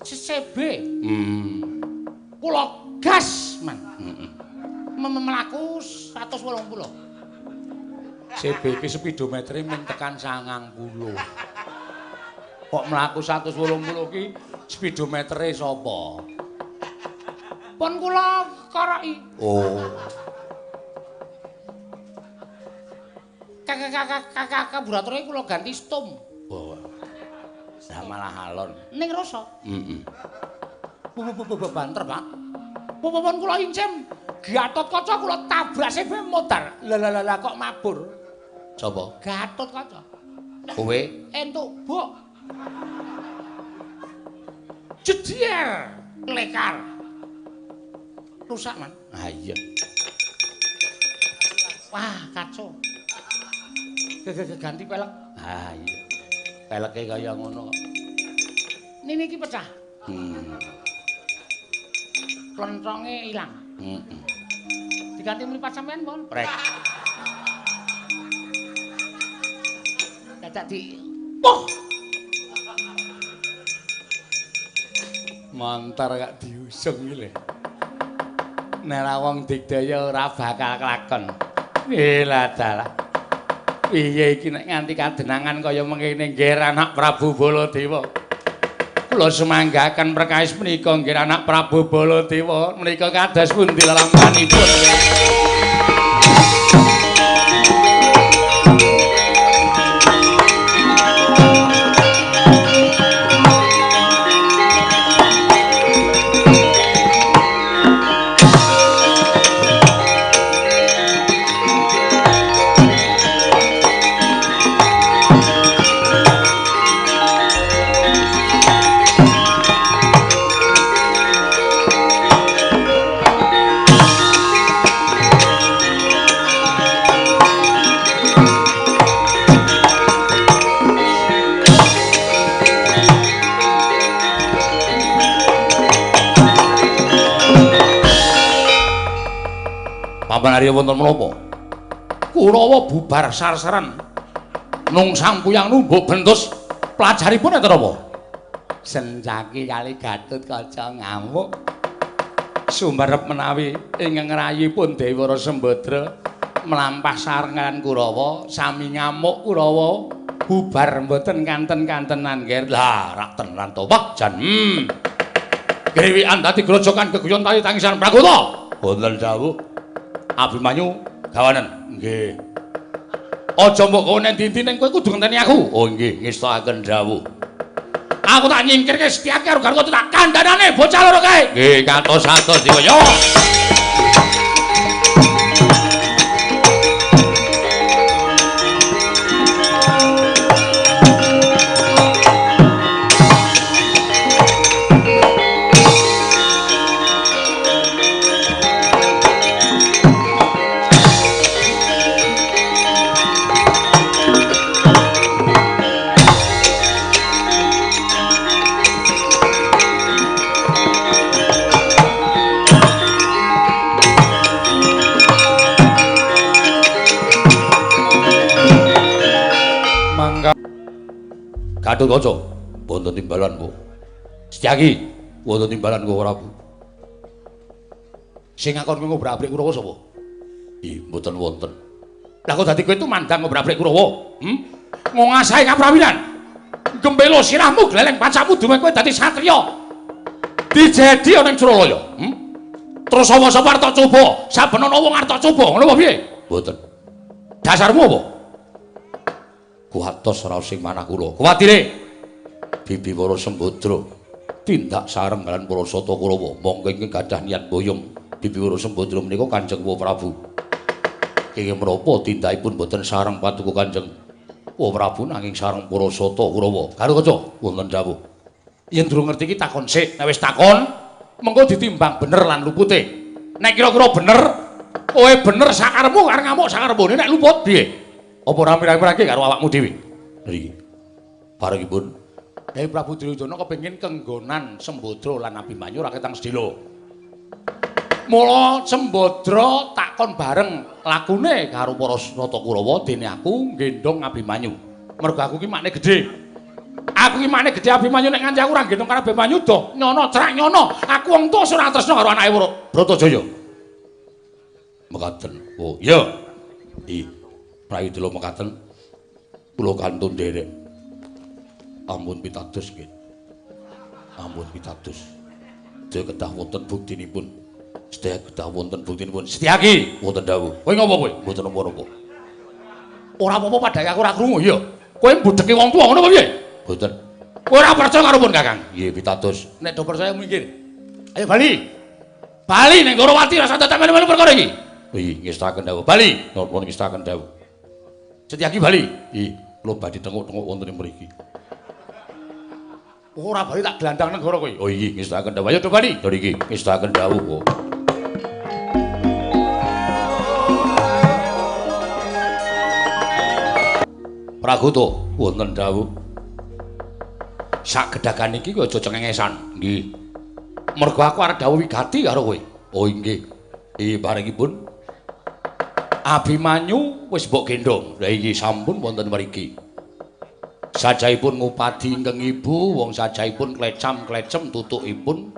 CB. Kula gas, Man. Mlaku 180. CB ki speedometer mung tekan 90. Kok mlaku 180 ki speedometere sapa? Pun kula koroki. Oh. Kakak kula ganti stum. Oh. Lah malah alon. Ning rasa. Heeh. Banter, Pak. Pun kula incem. Gatotkaca kula tabrak CB modar. Lah kok mabur. Sapa? Gatotkaca. Kowe Entuk bok. Jedier lekar. Rusak, Man. ah iya. Wah, kacau. Ganti pelek. Ah iya. Peleke kaya ngono kok. Niki pecah. Hmm. Lonconge ilang. Heeh. Diganti mripat sampean, Pon. Prek. Dadak di poh. Montor gak diusung iki lho. Nek ra wong digdaya ora bakal kelakon. Lah dalah. Piye iki nek nganti kadenangan kaya mengkene nggih anak Prabu Baladewa. Kula semanggaken perkawis menika nggih anak Prabu Baladewa menika kados pundi lalampanipun. Pamanarya wonten menapa? Kurawa bubar sarsaran. Nung sampuyang numbuk bentus pelajaripun enten apa? Senjaki kali Gatotkaca ngamuk. Sumerep menawi ingkang rayipun Dewara Sembadra mlampah sarengan Kurawa sami ngamuk Kurawa bubar mboten kanten-kantenan nggih. Lah rak tenan to Pak jan. Grewikan dadi grojokan geguyon tali tangisan Prakuta. Wonten dawuh Abimanyu gawanen. Nggih. Aja mbok kowe ndi-ndi ning kowe kudu ngenteni aku. Oh nggih, ngestakaken dawuh. Aku tak nyingkirke Setyaki karo garwa tak kandhanane bocah loro kae. Nggih, katos-atos iki yo. Gatotkaca, wonten timbalan, Bu. Setyaki, Wonten timbalan Gusti Prabu. Sing ngakon kowe ngobrak-abrik Kurawa sapa? Ih, mboten wonten. Lah kok dadi kowe itu mandang ngobrak-abrik Kurawa? Ngongasahi kaprawilan. Gembelo sirahmu gleleng pacamu dume kowe dadi satriya. Dijedi ana ing Suralaya. Terus sapa-sapa arep coba, saben ana wong arep coba, ngono apa piye? Mboten. Dasarmu apa? Kuwatos raos sing manah kula. Kuwatire Bibi Wara Sembadra tindak sareng kalian para sata Kurawa. Monggo ingkang gadah niat boyong Bibi Wara Sembadra menika Kanjeng Prabu. Kenging menapa tindakipun boten sareng patuku Kanjeng Prabu nanging sareng para sata Kurawa. Karo kaca wonten dawuh. Yen durung ngerti iki takon sik, nek wis takon mengko ditimbang bener lan lupute. Nek kira-kira bener, kowe bener sakarepmu karo ngamuk sakarepmu. Nek luput piye? Apa ora mirang-mirangke karo awakmu dhewe? Niki. Barengipun Kyai Prabu Duryudana kepengin kenggonan Sembadra lan Abimanyu ra ketang sedhela. Mula Sembadra takon bareng lakune karo para Sata Kurawa dene aku nggendhong Abimanyu. Mergo aku ki makne gedhe. Aku ki makne gedhe Abimanyu nek nganti aku ora nggendhong karo Abimanyu doh nyono cerak nyono. Aku wong tuwa ora tresna karo anake Bratajaya. Mekaten. Oh, iya. Prayudara mekaten. Kula kantun nderek. Ampun pitados nggih. Ampun pitados. Sedaya kedah wonten buktinipun. Sedaya kedah wonten buktinipun. Setyaki wonten dawuh. Kowe ngopo kowe? Mboten napa-napa. Ora apa-apa padake aku ora krungu ya. Kowe mbudheki wong tuwa ngono apa piye? Mboten. Kowe ora percaya karo pun Kakang? Nggih pitados. Nek do percaya minggir. Ayo bali. Bali ning Gorawati rasa tetek melu-melu perkara iki. Nggih, ngestaken dawuh. Bali. Napa ngestaken dawuh. Setyaki bali. Nggih, kula badhe tenguk-tenguk wonten ing mriki. Ora bali tak glandang negara kowe. Oh iki ngestaken dawuh. Ayo do bali. Lho iki ngestaken dawuh kok. Pragoto wonten dawuh. Sak gedhagan iki kowe aja cengengesan. Nggih. Mergo aku arep dawuh wigati karo kowe. Oh nggih. Barengipun Abimanyu wis mbok gendhong. Lah iki sampun wonten mriki. Sajaipun ngupadi ingkang ibu, wong sajaipun klecam-klecem tutukipun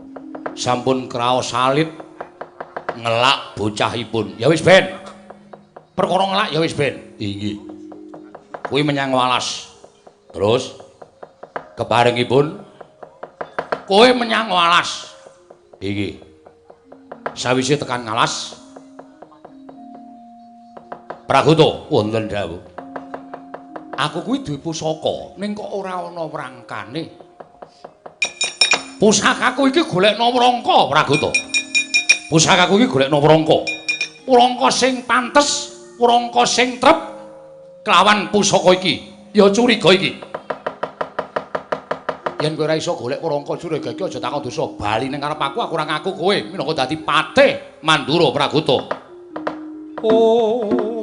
sampun kraos salit ngelak bocahipun. Ya wis ben. Perkara ngelak ya wis ben. Nggih. Kuwi menyang Walas. Terus kebarengipun kowe menyang Walas. Iki. Sawise tekan Ngalas. Pragoto wonten dawuh. Aku kuwi duwe pusaka, ning kok ora ana wrangkane. Pusakaku iki golekno wrangka, Pragoto. Pusakaku iki golekno wrangka. Wrangka sing pantes, wrangka sing trep kelawan pusaka iki. Ya curiga iki. Yen kowe ora iso golek wrangka curiga iki aja takon dosa. Bali ning karep aku ora ngaku kowe minangka dadi patih Mandura Pragoto. Oh.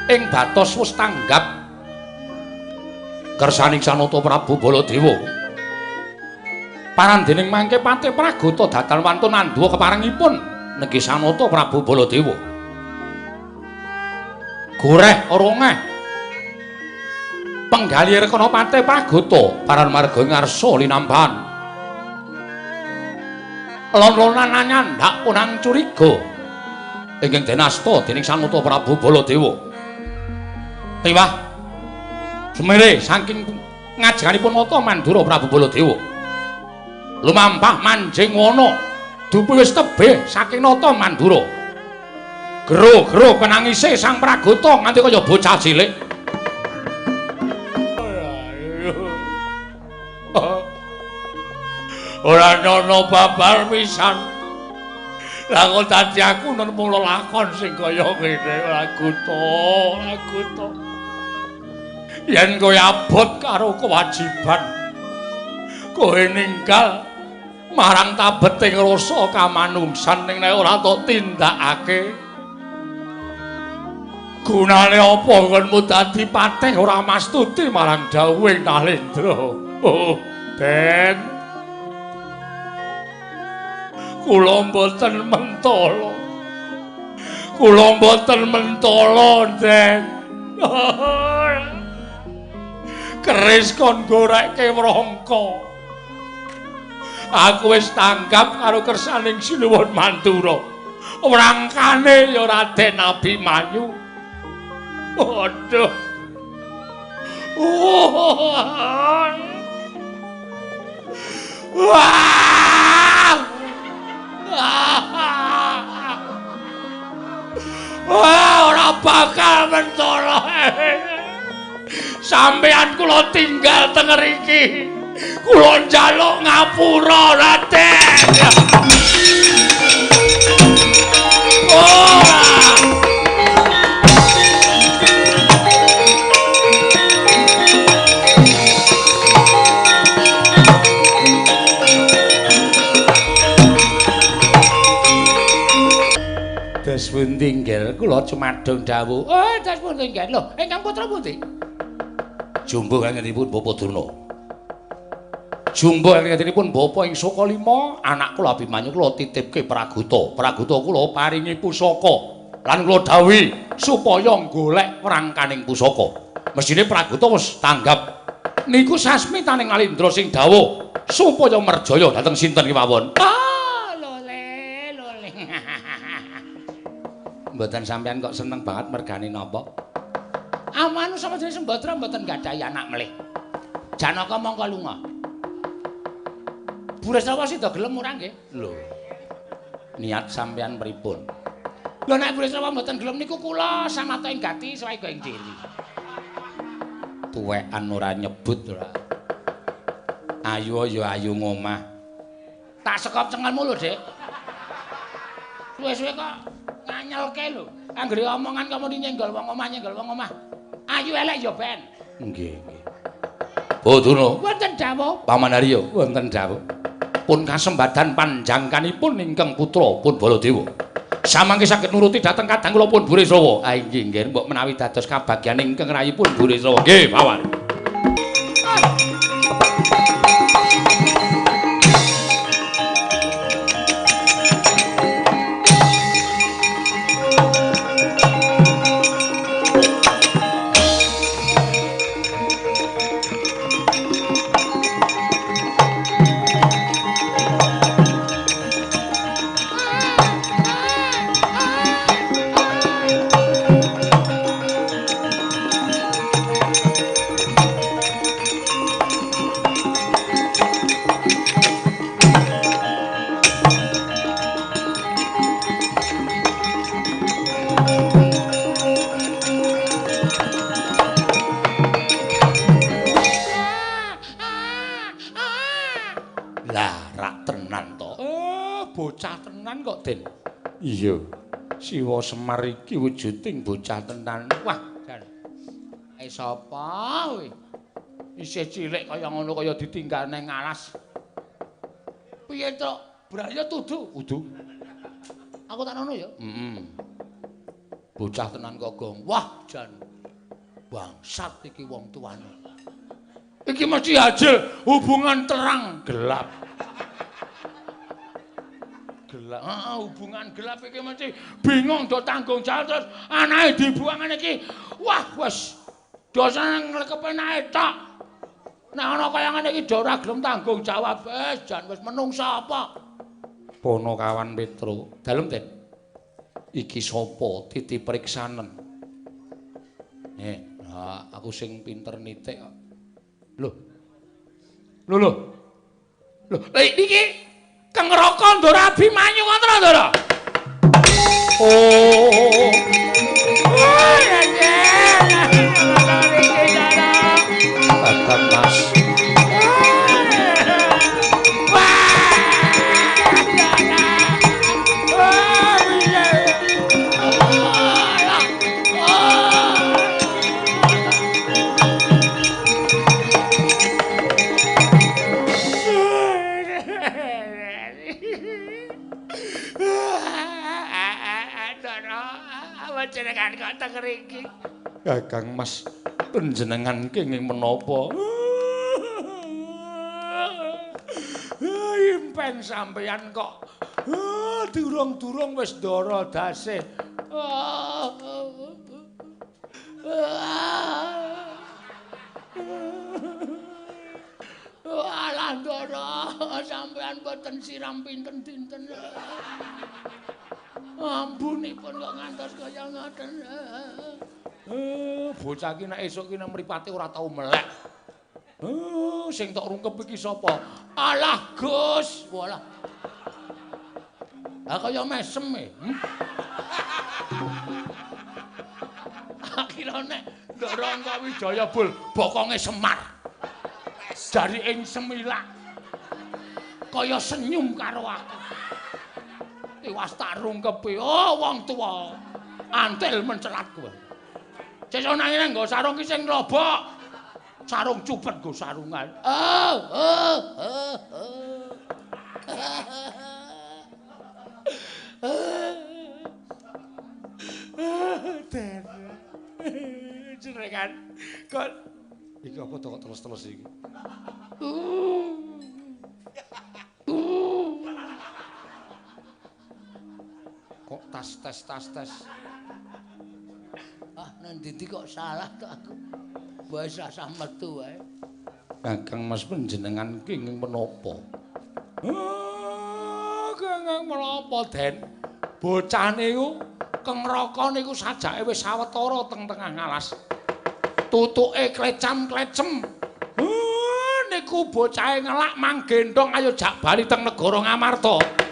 Ing batos wis tanggap kersaning Sanata Prabu Baladewa. Parandening mangke Patih Pragoto datal wantun andhuwa keparengipun nggih Sanata Prabu Baladewa. Goreh orongeh penggali rekana Patih Pragoto paran marga ngarsa linambahan. Lon-lonan nyandak punang curiga ingkang denasta dening Sanata Prabu Baladewa. Tiwah semere saking ngajenganipun nata Mandura Prabu Baladewa. Lumampah manjing wana dupi wis tebih saking nata Mandura. Gero-gero penangise Sang Pragoto nganti kaya bocah cilik. Ora ana babar pisan. Lah kok dadi aku nun mula lakon sing kaya ngene Pragoto. Yen kowe abot karo kewajiban kowe ninggal marang tabeting rasa kamanungsan ning nek ora tok tindakake gunane apa konmu dadi patih ora mastuti marang dawuhing Nalendra. Oh Den, kula mboten mentala Kula mboten mentala, Den. Keris kon gorekke wrangka. Aku wis tanggap karo kersaning Sinuwun Mandura. Wrangkane ya Raden Abimanyu. Waduh. Wah! Wah, ora bakal mentala. Sampeyan kula tinggal teng mriki. Kula njaluk ngapura, Raden. Oh! Des pundi nggih kula cumadung dawuh. Oh, des pundi nggih. Lho, ingkang putra pundi? Jumbo kangenipun Bapak Durna. Jumbo kangenipun Bapak ing Sokalima, anak kula Abimanyu kula titipke Praguta. Praguta kula paringi pusaka. Lan kula dawuhi supaya golek wrangkaning pusaka. Mesthine Praguta wis tanggap niku sasmitaning Alindra sing dawuh supaya merjaya dhateng sinten kemawon. Ah, lole. Mboten sampean kok seneng banget mergani napa? Amanu sama jenis Sembadra mboten gadhahi anak melih. Janaka mongko lunga. Burisrawa sida gelem ora nggih? Lho. Niat sampean pripun? Lho nek Burisrawa mboten gelem niku kula samata ing gati sawaga ing diri. Tuwekan ora nyebut ora. Ayu ya ayu ngomah. Tak sekop cengelmu lho, Dik. Suwe-suwe kok nganyelke lho. Anggere omongan kamu nyenggol wong omah. Ayu elek ya ben. Nggih, nggih. Oh, Durna. Wonten dawuh. Paman Arya, wonten dawuh. Pun kasembadan panjangkanipun ingkang putra pun Baladewa. Samangke saged nuruti dhateng kadang kula pun Burisrawa. Ah inggih, nggih, mbok menawi dados kabagyan ingkang rayipun Burisrawa. Nggih, paman. Iya, Siwa Semar iki wujuding bocah tenan. Wah, jan. Sapa kuwi? Isih cilik kaya ngono kaya ditinggal nang alas. Piye to? Braya tudu? Udu. Aku tak ngono ya. Bocah tenan kok, Gong. Wah, jan. Bangsat iki wong tuane. Iki mesti hasil hubungan terang gelap. Gelap. Hubungan gelap iki mesti bingung do tanggung jawab terus anake dibuang ngene iki. Wah, wis dosane nglekepe anake tok. Nek ana kaya ngene iki do ora gelem tanggung jawab, jan wis menungsa apa? Ponokawan Petro. Dalem, Den. Iki sapa titip periksanen? Aku sing pinter nitik kok. Lho. Lho. Iki Kang Raka Ndara Abimanyu kontra Ndara. Oh. Bapak Mas. Jenengan kok teng mriki. Kakang Mas, panjenengan kenging menapa? Impen sampeyan kok durung-durung wis ndara dase. Alah Ndara, sampean boten siram pinten dinten. Ampunipun kok ngantos kaya ngoten. Bocah ki nek esuk ki nang mripate ora tau melek. Sing tok rungkep iki sapa? Alah Gus, walah. Ah kaya mesem e. Akhire nek Ndara Wijaya Bul bokonge Semar. Dari ing semilak kaya senyum karo aku. Iwas tak rungkepi, oh wong tuwa. Antil mencelat kowe. Sesuk nanging nggo sarung ki sing lobok. Sarung cupet nggo sarungan. Den. Jenengan kok Iki apa to kok terus-terus iki? Kok tas. Ah, nang ndi kok salah to aku. Wis asah metu wae. Kakang Mas panjenengan ki ing menapa? Kakang menapa, Den? Bocah niku kengraka niku sajake wis sawetara teng-tengah ngalas. Tutuke klecam-klecem. Niku bocahe ngelak manggendong ayo jak bali teng negara Ngamarta.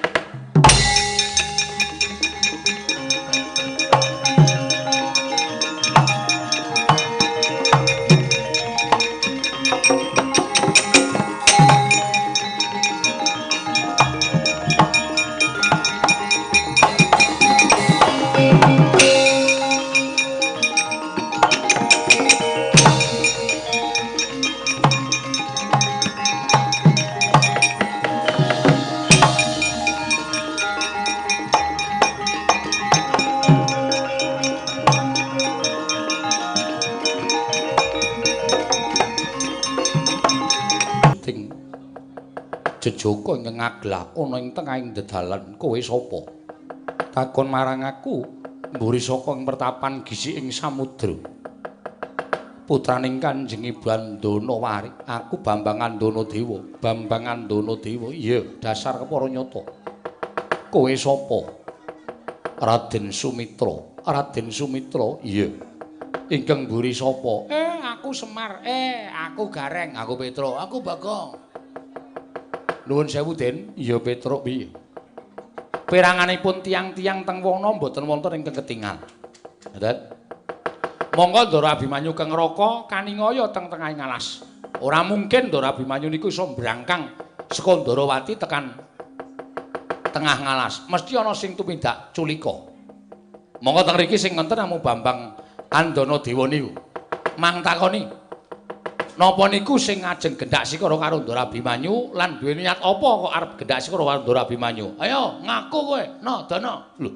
Jejaka ingkang ngaglah ana ing tengahing dedalan kowe sapa? Takon marang aku, mburi saka ing pertapan gisi ing samudra. Putraning Kanjeng Ibu Andonawari, aku Bambang Andanadewa. Bambang Andanadewa, iya, dasar kepara nyata. Kowe sapa? Raden Sumitra. Raden Sumitra, iya. Ingkang mburi sapa? Aku Semar. Aku Gareng. Aku Petro. Aku Bagong. Nuwun sewu, Den. Iya, Petruk piye? Peranganipun tiang-tiang teng wana mboten wonten ingkang ketingal. Ngaten. Monggo Ndara Abimanyu kang ngraka kaningaya teng tengahing alas. Ora mungkin Ndara Abimanyu niku iso mbrangkang saka Ndarawati tekan tengah ngalas. Mesti ana sing tumindak culika. Monggo teng mriki sing wonten namung Bambang Andanadewa niku. Mang takoni, napa niku sing ngajeng gendhak sikara karo Ndara Abimanyu lan duwe niat apa kok arep gendhak sikara karo Ndara Abimanyu? Ayo ngaku kowe, no Dana. Lho.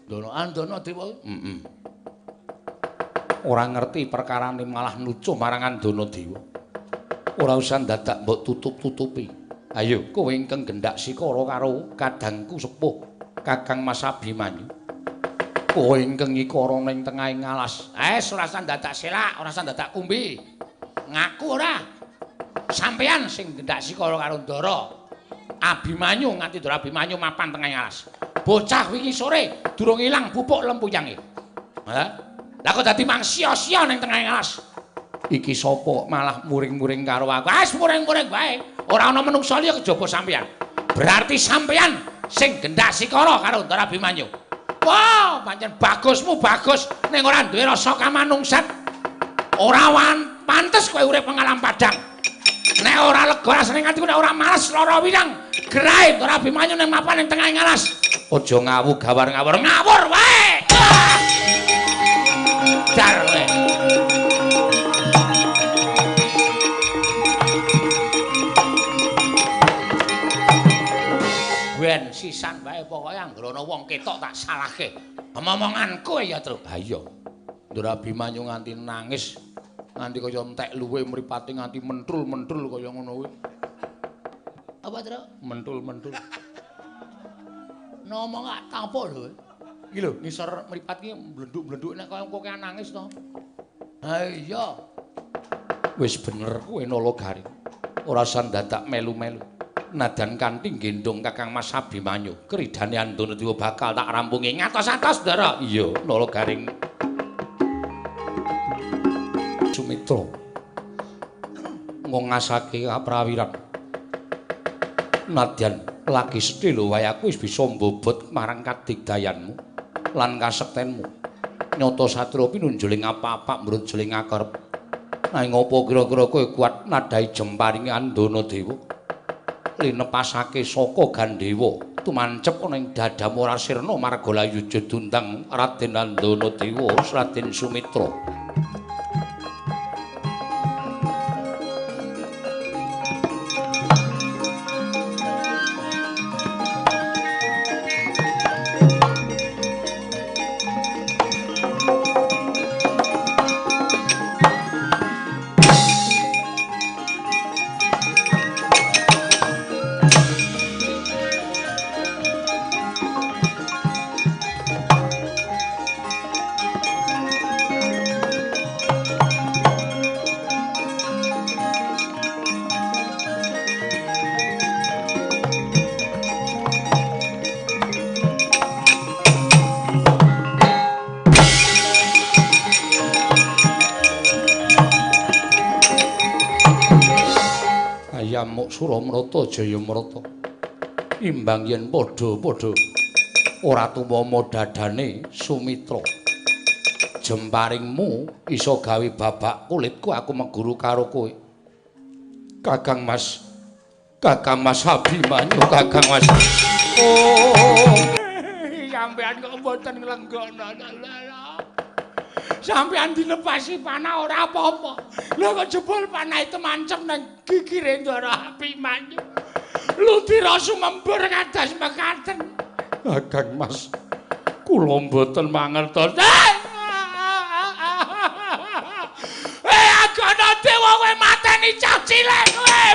Dana Andanadewa. Ora ngerti perkarane malah nucuh marang Andanadewa. Ora usah dadak mbok tutup-tutupi. Ayo kowe ingkang gendhak sikara karo kadangku sepuh Kakang Mas Abimanyu. Kowe ingkang ikara ning tengahing alas. Ora usah dadak selak, ora usah dadak kumbi. Ngaku ora. Sampeyan sing gendhak sikara karo Ndara Abimanyu nganti Ndara Abimanyu mapan tengahing alas. Bocah wingi sore durung ilang pupuk lempuyange. Hah? Lah kok dadi mang sia-sia ning tengahing alas. Iki sapa malah muring-muring karo aku? Wis muring-muring wae. Ora ana menungsa liya kejaba sampeyan. Berarti sampeyan sing gendhak sikara karo Ndara Abimanyu. Wah, pancen bagusmu bagus ning ora duwe rasa kamanungsan. Ora pantes kowe urip ing alam padang. Nek ora lega rasane atiku nek ora males lara wirang. Gerahe Ndara Abimanyu ning mapan ning tengahing alas. Aja ngawu gawar-ngawur. Ngawur wae. Jar wae. Ben sisan wae pokoke anggere ana wong ketok tak salahke. Omonganku ya, Tru. Ha iya. Ndara Abimanyu nganti nangis, nganti kaya entek luwe mripate nganti mentul-mentul kaya ngono kuwi. Apa, Tru? Mentul-mentul. Ngomong gak tapo lho. Iki lho ngisor mripat ki blenduk-blenduk nek kaya kowe nangis to. Ha iya. Wis bener kowe Nalagaring. Ora usah dadak melu-melu. Nadan kanthi gendong Kakang Mas Abimanyu, kridane Andanadewa bakal tak rampungi ngatos-atos, Ndara. Iya, Nalagaring. Sumitra. Ngongasake kaprawiran. Nadyan lagi sedhe lho wayaku wis bisa mbobot marang kadigdayanmu lan kasektenmu. Nyata Satria pinunjuling apa-apa mbrut juling akerep. Nanging apa kira-kira kowe kuat nadhahi jemparing Andanadewa? Linepasake saka Gandhewa tumancep ana ing dadamu Rasirna Margalayu Jodundang Raden Andanadewa Raden Sumitra. Suramrata Jayamrata imbang yen padha-padha ora tumpama dadane Sumitra. Jemparingmu iso gawe babak kulitku aku meguru karo kowe. Kakang Mas Abimanyu, Kakang Mas. Oh, sampean kok mboten nglenggono. Sampeyan dilepasi panah ora apa-apa. Lha kok jebul panah itu mancep nang gigire Ndara Abimanyu. Ludira sumembur kados mekaten. Kakang Mas, kula mboten mangertos. Aganadewa kowe mateni cah cilik kowe.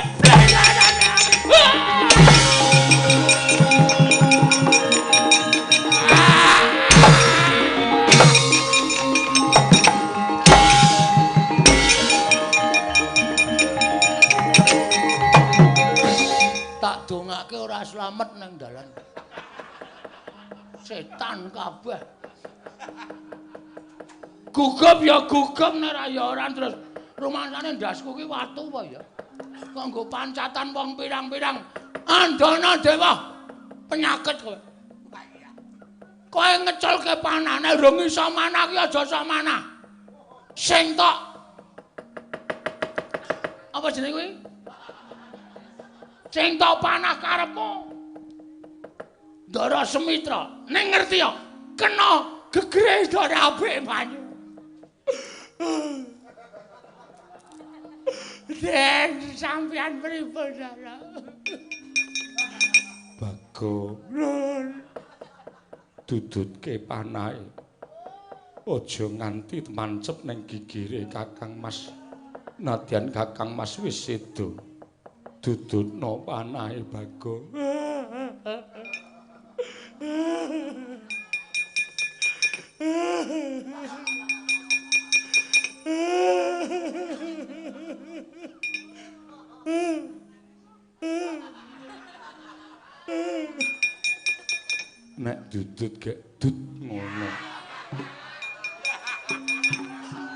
Tak dongake ora slamet nang dalan. Setan kabeh. Gugup ya gugup nek ra ya ora terus rumangsane ndasku ki watu apa ya? Kanggo pancatan wong pirang-pirang. Andanadewa penyakit kowe. Kowe ngeculke panane urung iso manah ki aja iso manah. Sing tok. Apa jenenge kuwi? Sing tok panah karepmu. Ndara Sumitra, ning ngerti ya, kena gegere Ndara Abimanyu. Den sampeyan pripun, Ndara? Bago, dudutke panahe. Aja nganti mancep ning gigire Kakang Mas. Nadyan Kakang Mas wis seda. Dudutno panahe Bago. Nek dudut gek dut ngono.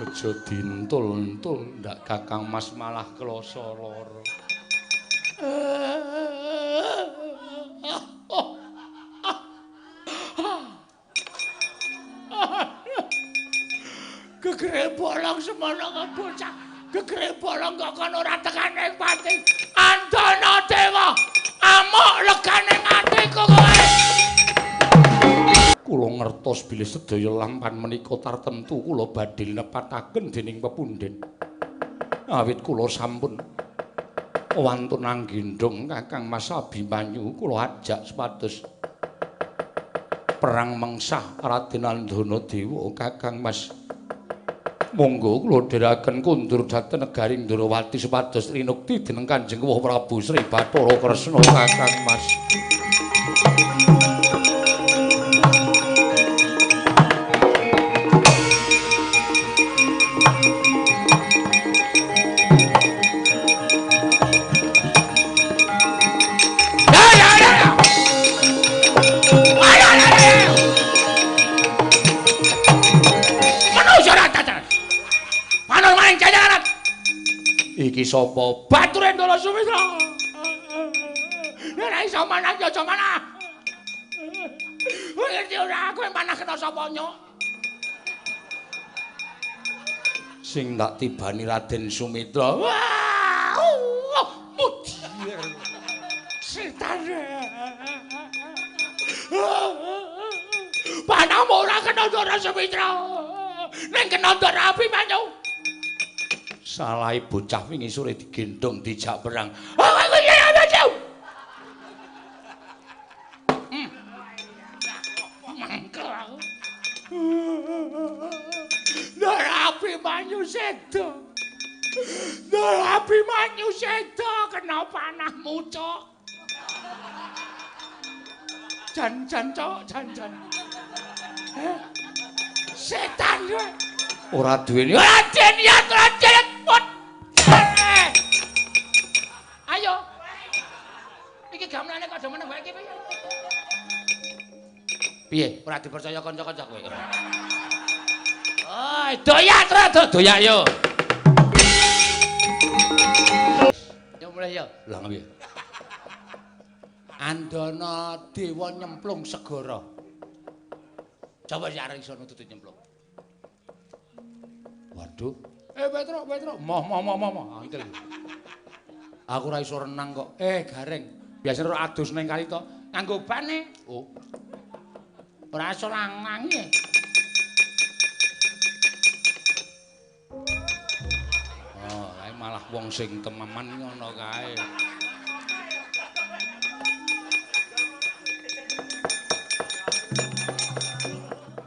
Aja dintul-entul ndak Kakang Mas malah kloso lara. Gegere bolong semono kok bocah. Gegere bolong kok kono ora tekan ning pati. Andanadewa, amuk legane atiku kowe. Kula ngertos bilih sedaya lampan menika tartemtu kula badhe nepataken dening pepunden. Awit kula sampun wantun anggendhong Kakang Mas Abimanyu kula ajak supados perang mengsah Raden Andanadewa Kakang Mas. Monggo kula dherekaken kundur dhateng negari Ndarawati supados rinukti dening Kanjeng Prabu Sri Bathara Kresna Kakang Mas. iki sapa? Bature Ndara Sumitra. Nek iso manah ya aja manah. Ngerti ora kowe manah kena sapa nyok? Sing tak tibani Raden Sumitra. Wah! Mudir. Setan. Panahmu ora kena Ndara Sumitra. Ning kena Ndara Abimanyu. Salahe bocah wingi sore digendong dijak perang. Kowe ya apa jauh? Mangkel aku. Ndara Abimanyu sedo. Ndara Abimanyu sedo kena panahmu, Cok. Jan Cok, jan. Setan kowe. Ora duweni Raden Yatrajet put. Ayo. Iki gamelane kok demen kowe iki piye? piye? Ora dipercaya kanca-kanca kowe. Oh, doyak tra, doyak yo. Yo mulai yo. Lah piye? Andana dewa nyemplung segara. Coba ya arek iso nutut nyemplung. Waduh, Petro. Moh. Angkel. aku ora iso renang kok. Gareng. Biasane ora adus ning kali to. Nganggo bane. Oh, Ora iso langangi. oh, kae malah wong sing tememan ngono kae.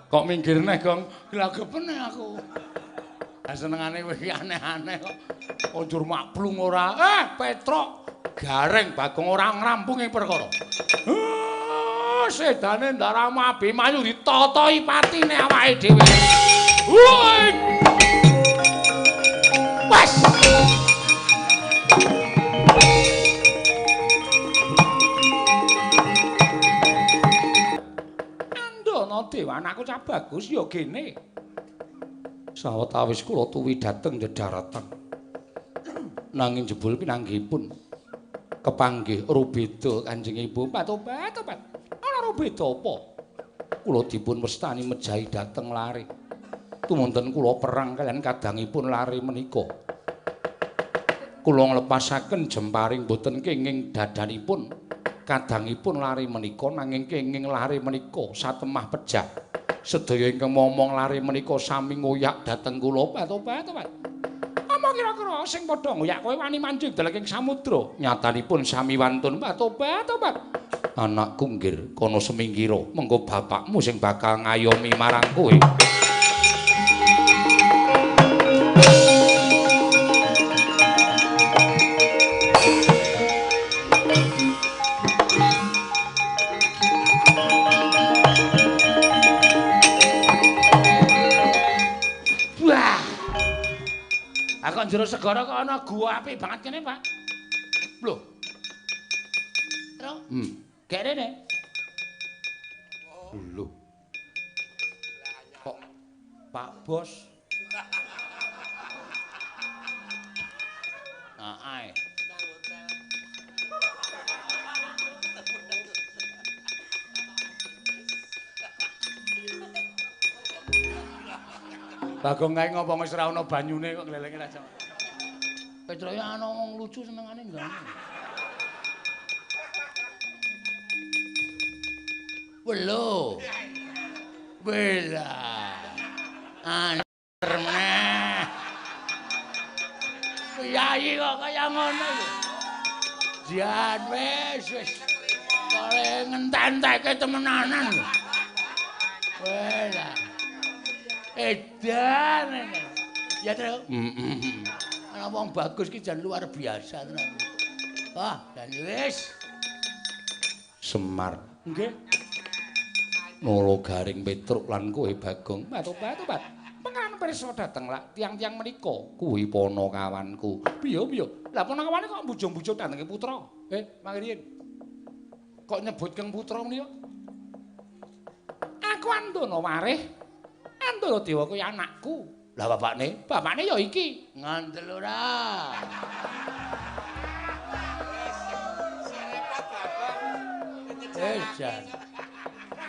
Kok minggir neh, Gong? Glagepen aku. Senengane kowe iki aneh-aneh kok. Konjur maklung ora. Petro. Gareng Bagong ora ngrampungi perkara. Sedane Ndara Abimanyu ditotoi patine awake dhewe. Woi! Wes. Andana Dewa anakku cah bagus ya gene. Sawetawis kula tuwi dhateng dedharatan. Nanging jebul pinanggihipun kepanggih rubeda Kanjeng Ibu. Tobat. Ana rubeda apa? Kula dipun westani mejahi dhateng lare. Tumunten kula perang kaliyan kadangipun lare menika. Kula nglepasaken jemparing boten kenging dadanipun. Kadangipun lare menika nanging kenging lare menika satemah pejah. Sedaya ingkang momong lare menika sami ngoyak dhateng kula. Tobat. Apa kira-kira sing padha ngoyak kowe wani mancing dalem samudra? Nyatanipun sami wantun. Tobat. Anakku nggir kono semingkira mengko bapakmu sing bakal ngayomi marang kowe. Kok njero segara kok ana gua apik banget kene, Pak. Lho. Tro? Gek rene. Lho. Kok Pak Bos? Ae. Bagong kae ngopo wis ora ana banyune kok glelenge ra jam. Petro ya ana wong lucu senengane nggone. Welo. Bela. Aner meneh. Piyayi kok kaya ngono lho. Jan wis. Kare ngententeke temenanan lho. Wela. Edan. Ya, Tru. Ana wong bagus ki jan luar biasa tenan. Wah, dan wis. Semar. Nggih. Nolo Garing Petruk lan kowe Bagong. Tobat. Pengen pirsa dateng lak tiang-tiang menika. Kuwi ponokawanku. Piye? Lah ponokawane kok mbujung-mbujung datenge putra. Mangriyen. Kok nyebut keng putra menika? Aku Andana Warih. Andana Dewa kuwi anakku. Lah bapakne? Bapakne ya iki. Ngandel ora. Jan.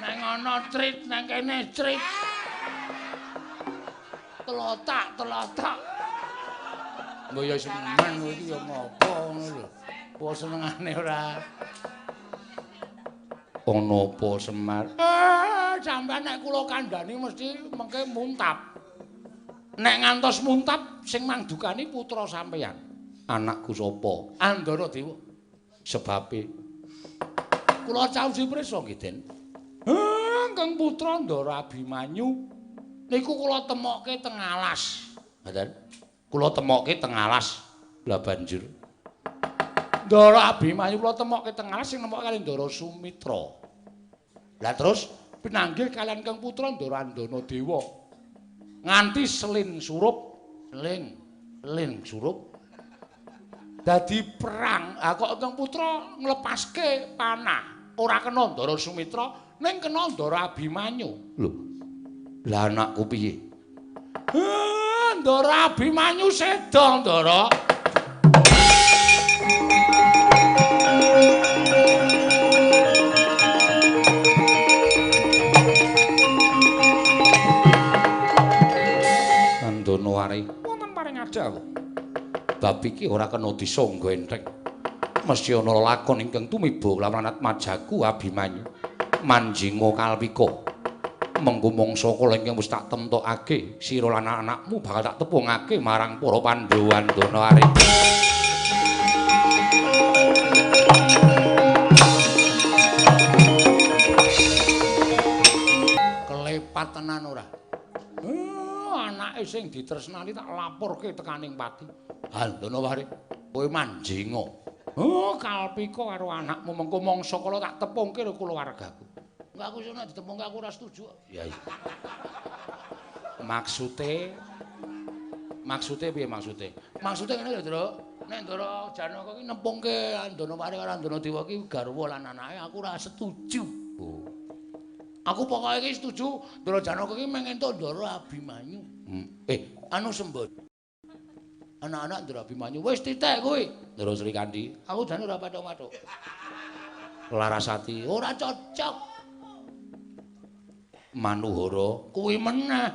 Nang ana trit nang kene trit. Telotak. Mbok ya semen iki ya ngopo ngono lho. Apa senengane ora? Ono apa Semar? Sampeyan nek kula kandhani mesti mengke muntap. Nek ngantos muntap sing mandukani putra sampeyan. Anakku sapa? Andara Dewa. Sebabe kula caosi prisa nggih, Den. Kang putra Ndara Abimanyu niku kula temokke teng alas. Ngoten. Kula temokke teng alas. Lah banjur Ndara Abimanyu kula temokke teng alas sing nemokke kali Ndara Sumitra. Lah terus pinanggih kalian Kang putra Ndara Andana Dewa. Nganti selin surup, selin surup. Dadi perang, kok Kang putra nglepaske panah. Ora kena Ndara Sumitra, ning kena Ndara Abimanyu. Lho. Lah anakku piye? Ndara Abimanyu seda, Ndara. Andana wari wonten paring ada kok. Bab iki ora kena disangga entheng. Mesti ana lakon ingkang tumiba lawan anak majaku Abimanyu. Manjinga kalpika. Mengko mangsa kala ingkang wis tak temtokake, sira lan anak-anakmu bakal tak tepungake marang para Pandhawa Andanawari. Kelepat tenan ora? Anake sing ditresnani tak laporke tekaning pati. Andanawari, kowe manjinga. Kalpika karo anakmu mengko mangsa kala tak tepungke karo kulawargaku. Enggak aku sono ditepungke aku ora setuju. Ya iya. Maksude piye maksude? Maksude ngene lho, Ndra. Nek Ndara Janaka ki nempungke Andanawari karo Andana Dewa ki garwa lan anake aku ora setuju. Oh. Aku pokoke iki setuju Ndara Janaka ki mengentuk Ndara Abimanyu. Anu sembot. Anak-anak Ndara Abimanyu wis titik kuwi. Ndara Srikandi, aku jane ora pathok-pathok. Larasati ora cocok. Manuhara kuwi meneh.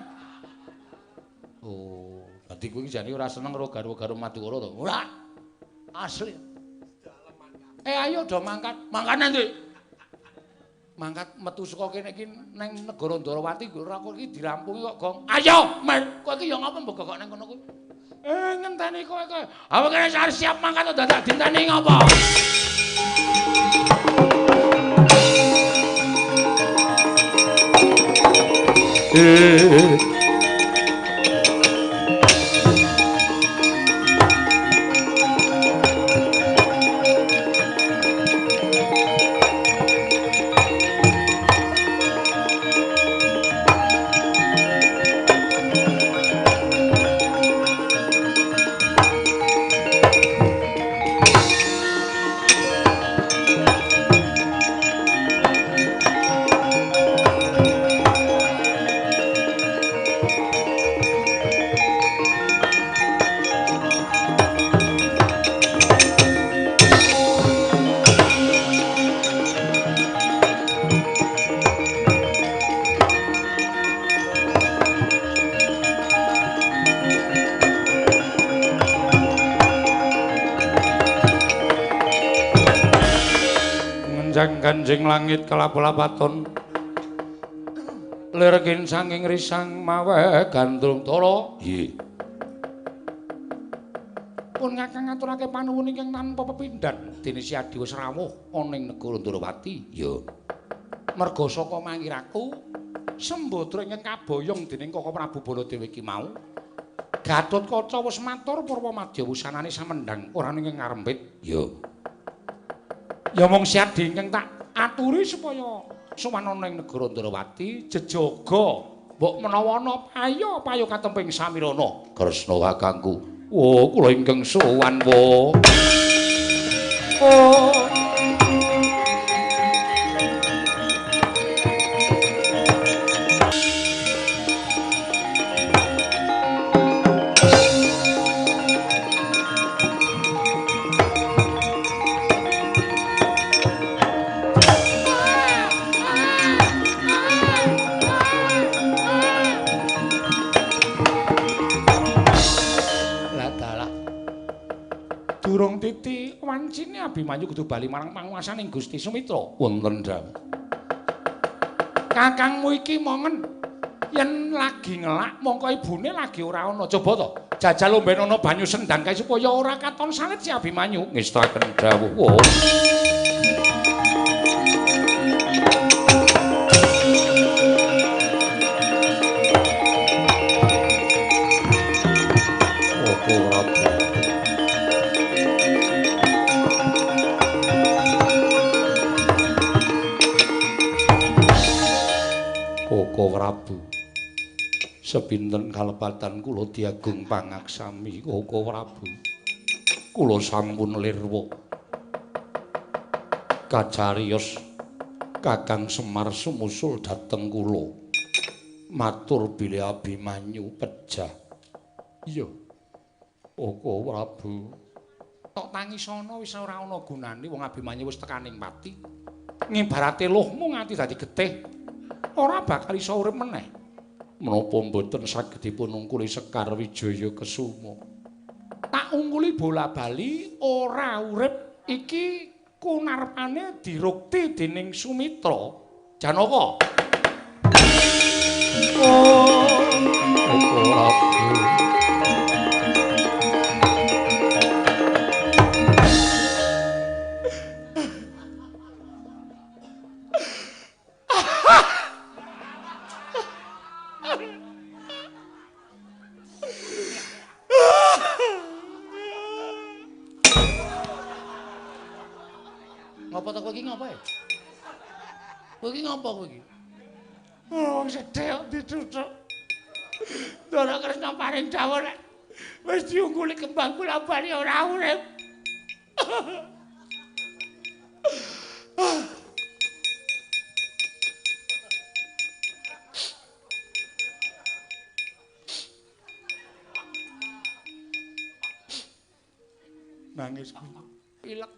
Oh, dadi kuwi jane ora seneng karo garwa-garwa Madukara to. Ora. Asli. Ayo do mangkat. Mangkane ndi? Mangkat metu saka kene iki ning negara Ndarawati ora kok iki dirampungi kok, Gong. Ayo, men. Kowe iki ya ngapa mbok gogok ning kono kuwi? Ngenteni kowe. Apa kene siap mangkat to dadak dinteni ngapa? Kanjeng langit kelap-lapaton lirgin sanging risang mawe gandrung tara. Nggih. Pun ngakang ngaturake panuwun ingkang tanpa pepindhan dene Si Adi wis rawuh ana ing negara Ndarawati. Ya. Merga saka mangiraku sembadra ingkang kaboyong dening Kaka Prabu Baladewa iki mau Gatotkaca wis matur Purwamadya wusanane samendhang ora ning ngarempit. Ya. Ya mung Si Adi ingkang tak aturi supaya sowan ana ing negara Ndarawati jejaga mbok menawa ana payo katemping samirana Kresna kakangku. Oh, kula ingkang sowan wa. Oh. Durung titi wancine Abimanyu kudu bali marang panguwasaning Gusti Sumitra. Wonten dawuh. Kakangmu iki mongen yen lagi ngelak mongko ibune lagi ora ana. Coba to jajal omben ana banyu sendang kae supaya ora katon salet si Abimanyu. Ngestaken dawuh. Oh. Koko Prabu, sepinten kalepatan kula diagung pangaksami Koko Prabu. Kula sampun lirwa. Kacarios Kakang Semar sumusul dhateng kula. Matur bilih Abimanyu pejah. Iya. Koko Prabu. Tok tangisana wis ora ana gunane wong Abimanyu wis tekaning pati. Ngibarate luhmu nganti dadi getih. Ora bakal iso urip meneh. Menapa mboten saged dipun ungkuli Sekar Wijaya Kesuma? Tak ungkuli bola-bali ora urip iki kunarpane dirukti dening Sumitra. Janaka. Ora. Ngapa to kowe iki ngapa ya? Kowe iki ngapa kowe iki? Oh, sedhek dituthuk. Ndara Kresna paring dawuh nek wis diungguli kembang bola-bali ora urip. Nangis pilek.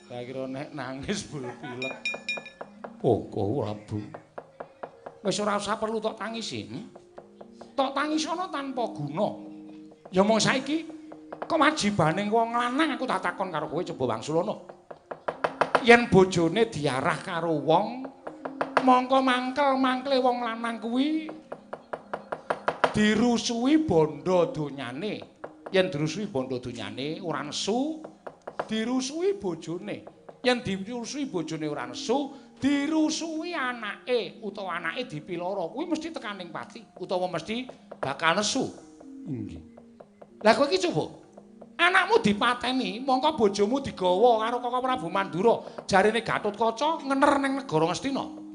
Saya kira nek nangis bulu pilek. Koko Prabu. Wis ora usah perlu tok tangisi. Tok tangisana tanpa guna. Ya mong saiki kewajibaning wong lanang aku tak takon karo kowe coba wangsulana. Yen bojone diarah karo wong, mongko mangkel-mangkle wong lanang kuwi dirusui bondo donyane. Yen dirusui bondo donyane ora nesu, dirusui bojone. Yen dirusui bojone ora nesu, dirusui anake utawa anake dipiloro. Kuwi mesti tekaning pati utawa mesti bakal nesu. Nggih. Lah kowe iki coba anakmu dipateni, mongko bojomu digawa karo Koko Prabu Mandura. Jarine Gatotkaca ngener ning negara Ngastina.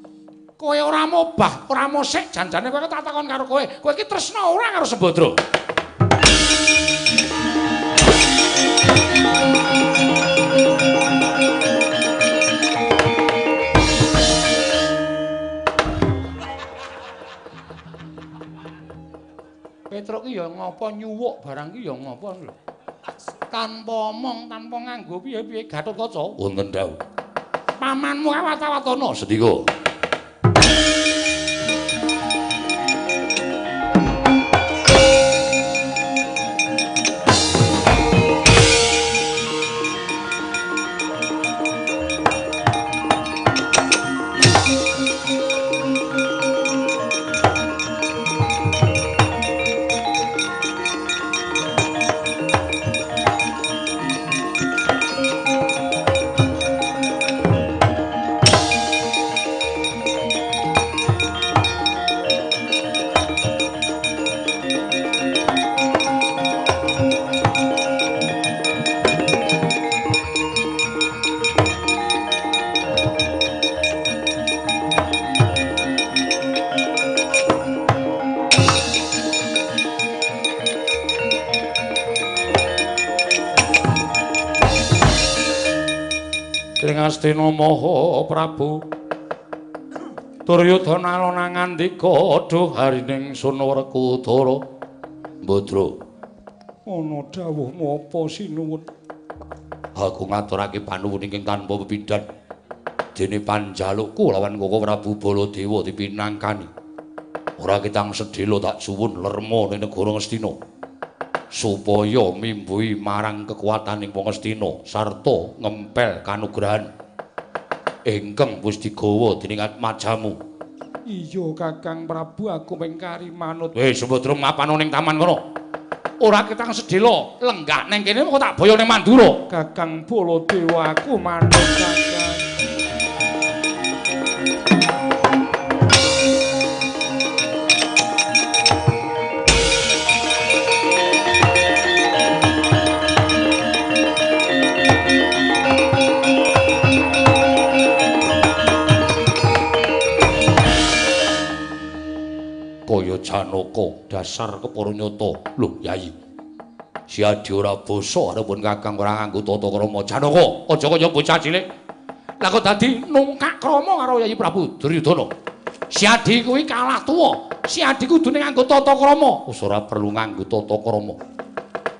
Kowe ora mobah, ora mosik, janjane kowe tak takon karo kowe. Kowe iki tresna ora karo Sembadra? Petruk ki ya ngapa nyuwuk barang ki ya ngapa lho. Tanpa omong, tanpa nganggo piye-piye Gatotkaca. Wonten dawuh. Pamanmu awat-awatana. Sendika. Astina Maha Prabu Duryudana alona ngandika aduh harining Sunwerkudara Mbadra ana dawuhmu apa sinuwun aku ngaturake panuwun ingkang tanpa pepindhan dene panjalukku lawan Koko Prabu Baladewa dipinangkani ora ketang sedhela tak suwun lerma ning negara Ngastina supaya mimbuhi marang kekuataning wong Astina sarta ngempel kanugrahan ingkang wis digawa dening Atmajamu. Iya Kakang Prabu aku mengkari manut. Sembadra mapano ning taman kono. Ora ketang sedhela lenggah ning kene kok tak boyo ning Mandura. Kakang Baladewa aku manut Kakang. Kaya Janaka dasar kepara nyata. Lho, Yayi. Si Adi ora basa arepun Kakang ora nganggo tata krama. Janaka, aja kaya bocah cilik. Lah kok dadi nungkak krama karo Yayi Prabu Duryudana. Si Adi kuwi kalah tuwa. Si Adi kudune nganggo tata krama. Wis ora perlu nganggo tata krama.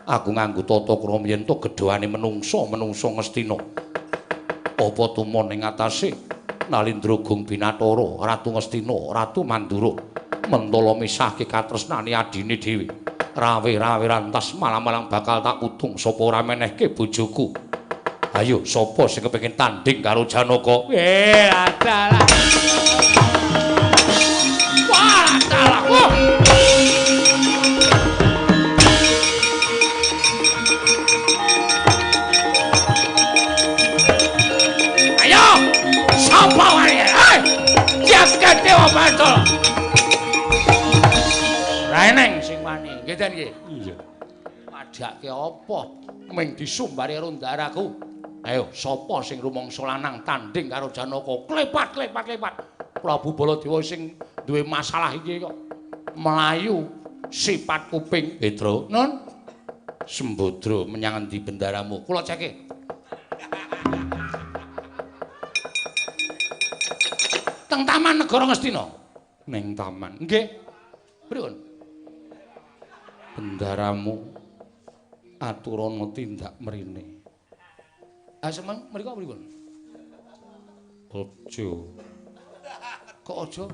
Aku nganggo tata krama yen to gedhoane menungsa Ngastina. Apa tumon ing atase Nalindra Gung Binathara, Ratu Ngastina, Ratu Mandura. Mentala misahke katresnane adine dhewe. Rawe-rawe rantas malang-malang bakal tak udung sapa ora menehke bojoku. Ayo sapa sing kepengin tanding karo Janaka? Adalah. Wah, adalah. Ayo, sapa wae? Jagat Dewa Batara. Raeneng sing wani, nggih Den nggih. Iya. Padake apa? Ming disumbari karo ndaraku. Ayo, sapa sing rumangsa lanang tanding karo Janaka? Klepat. Prabu Baladewa sing duwe masalah iki kok melayu sipat kuping. Petra, Nun, Sembadra menyang endi bendaramu? kula ceke. Teng Taman Negara Ngastina. Ning taman. Nggih. Pripun? Bendaramu aturana tindak mrene. Semeng mriku pripun? Aja Kok aja?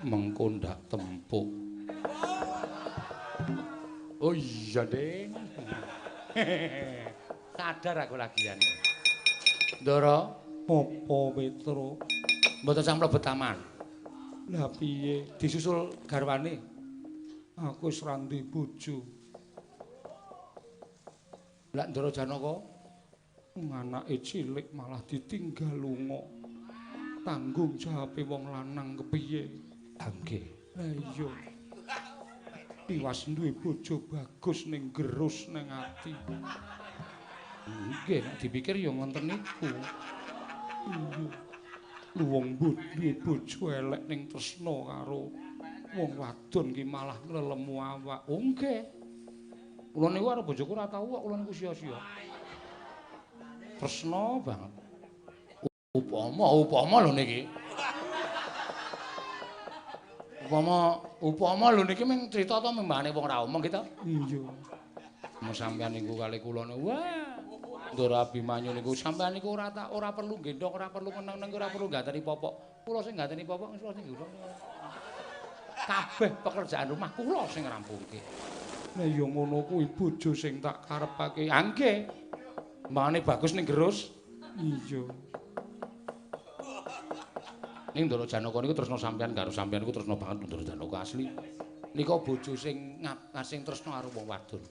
mengko ndak tempuk. Oh iya, Ding. Sadar aku lagian. Ndara, Apa Petra? mboten sang mlebet taman. Lah piye? Disusul garwane. Aku wis randhe bojo. Lah Ndara Janaka, Anake cilik malah ditinggal lunga. Tanggung jawabe wong lanang kepiye? nggih. Lah iya. Tiwas duwe bojo bagus ning gerus ning ati. Nggih, nek dipikir ya ngoten niku. Iya. Lu wong duwe bojo elek ning tresna karo wong wadon ki malah nglelemu awak. Oh nggih. Kula niku karo bojoku ora tau kok kula niku sia-sia. Tresna banget. Upama lho niki. Upama lho niki mung crita ta mbane wong ra omong gitu. Iya. Mun sampeyan niku kali kula niku wah. Ndara Abimanyu niku sampeyan niku ora perlu gendong, ora perlu meneng-neng, ora perlu ngateni popok. Kula sing ngateni popok kula sing gendong. Kabeh pekerjaan rumah kula sing ngrampungke. Lah ya ngono kuwi bojo sing tak karepake. Nggih. Mbane bagus ning gerus. Iya. Ning Ndara Janaka niku tresna sampeyan karo sampeyan niku tresna banget Ndara Janaka asli. Nika bojo sing sing tresna karo wong wadon.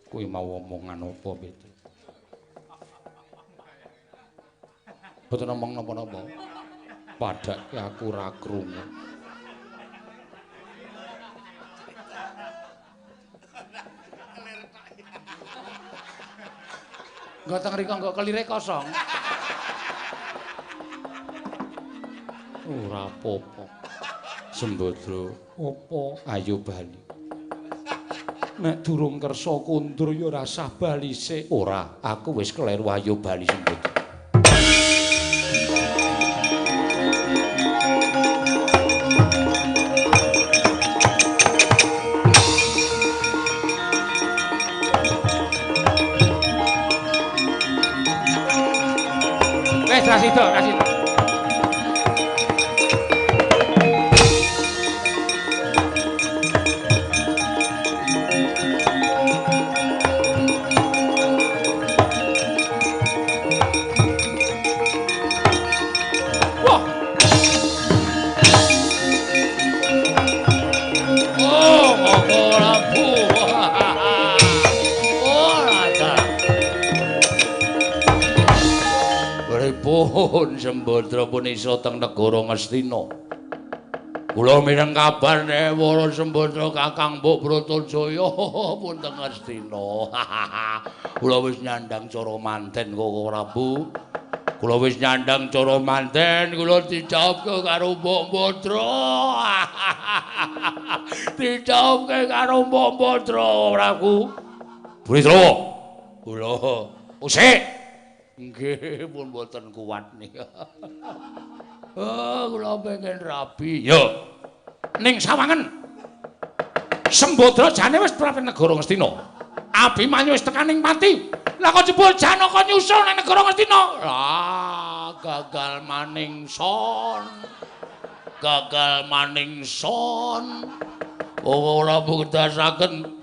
Kowe mau omongan apa, Petra? Boten omong napa-napa. Padake aku ora krungu. Engko teng rika engko kelire kosong. Ora apa-apa. Sembadra, Apa? ayo bali. Nek durung kersa kondur ya ora sah bali sik. Ora, aku wis kleru ayo bali Sembadra. Wes ra sida, ra sida. Nuwun Sembadra punisa teng negara Ngastina. Kula mireng kabar nek Wara Sembadra Kakang Mbok Bratajaya pun teng Ngastina. Kula wis nyandang cara manten kok Prabu. Kula wis nyandang cara manten, kula dijawabke karo Mbok Badra. Dijawabke karo Mbok Badra, Prabu. Burisrawa. Kula usik. Nggih, pun mboten kuat nika. Kula pengen rabi. Yo. Ning sawangen. Sembadra jane wis prapen negara Ngastina. Abimanyu wis tekaning pati. Lah kok jebul Janaka nyusul nang negara Ngastina? Gagal maning son. Gagal maning son. Ora buktasaken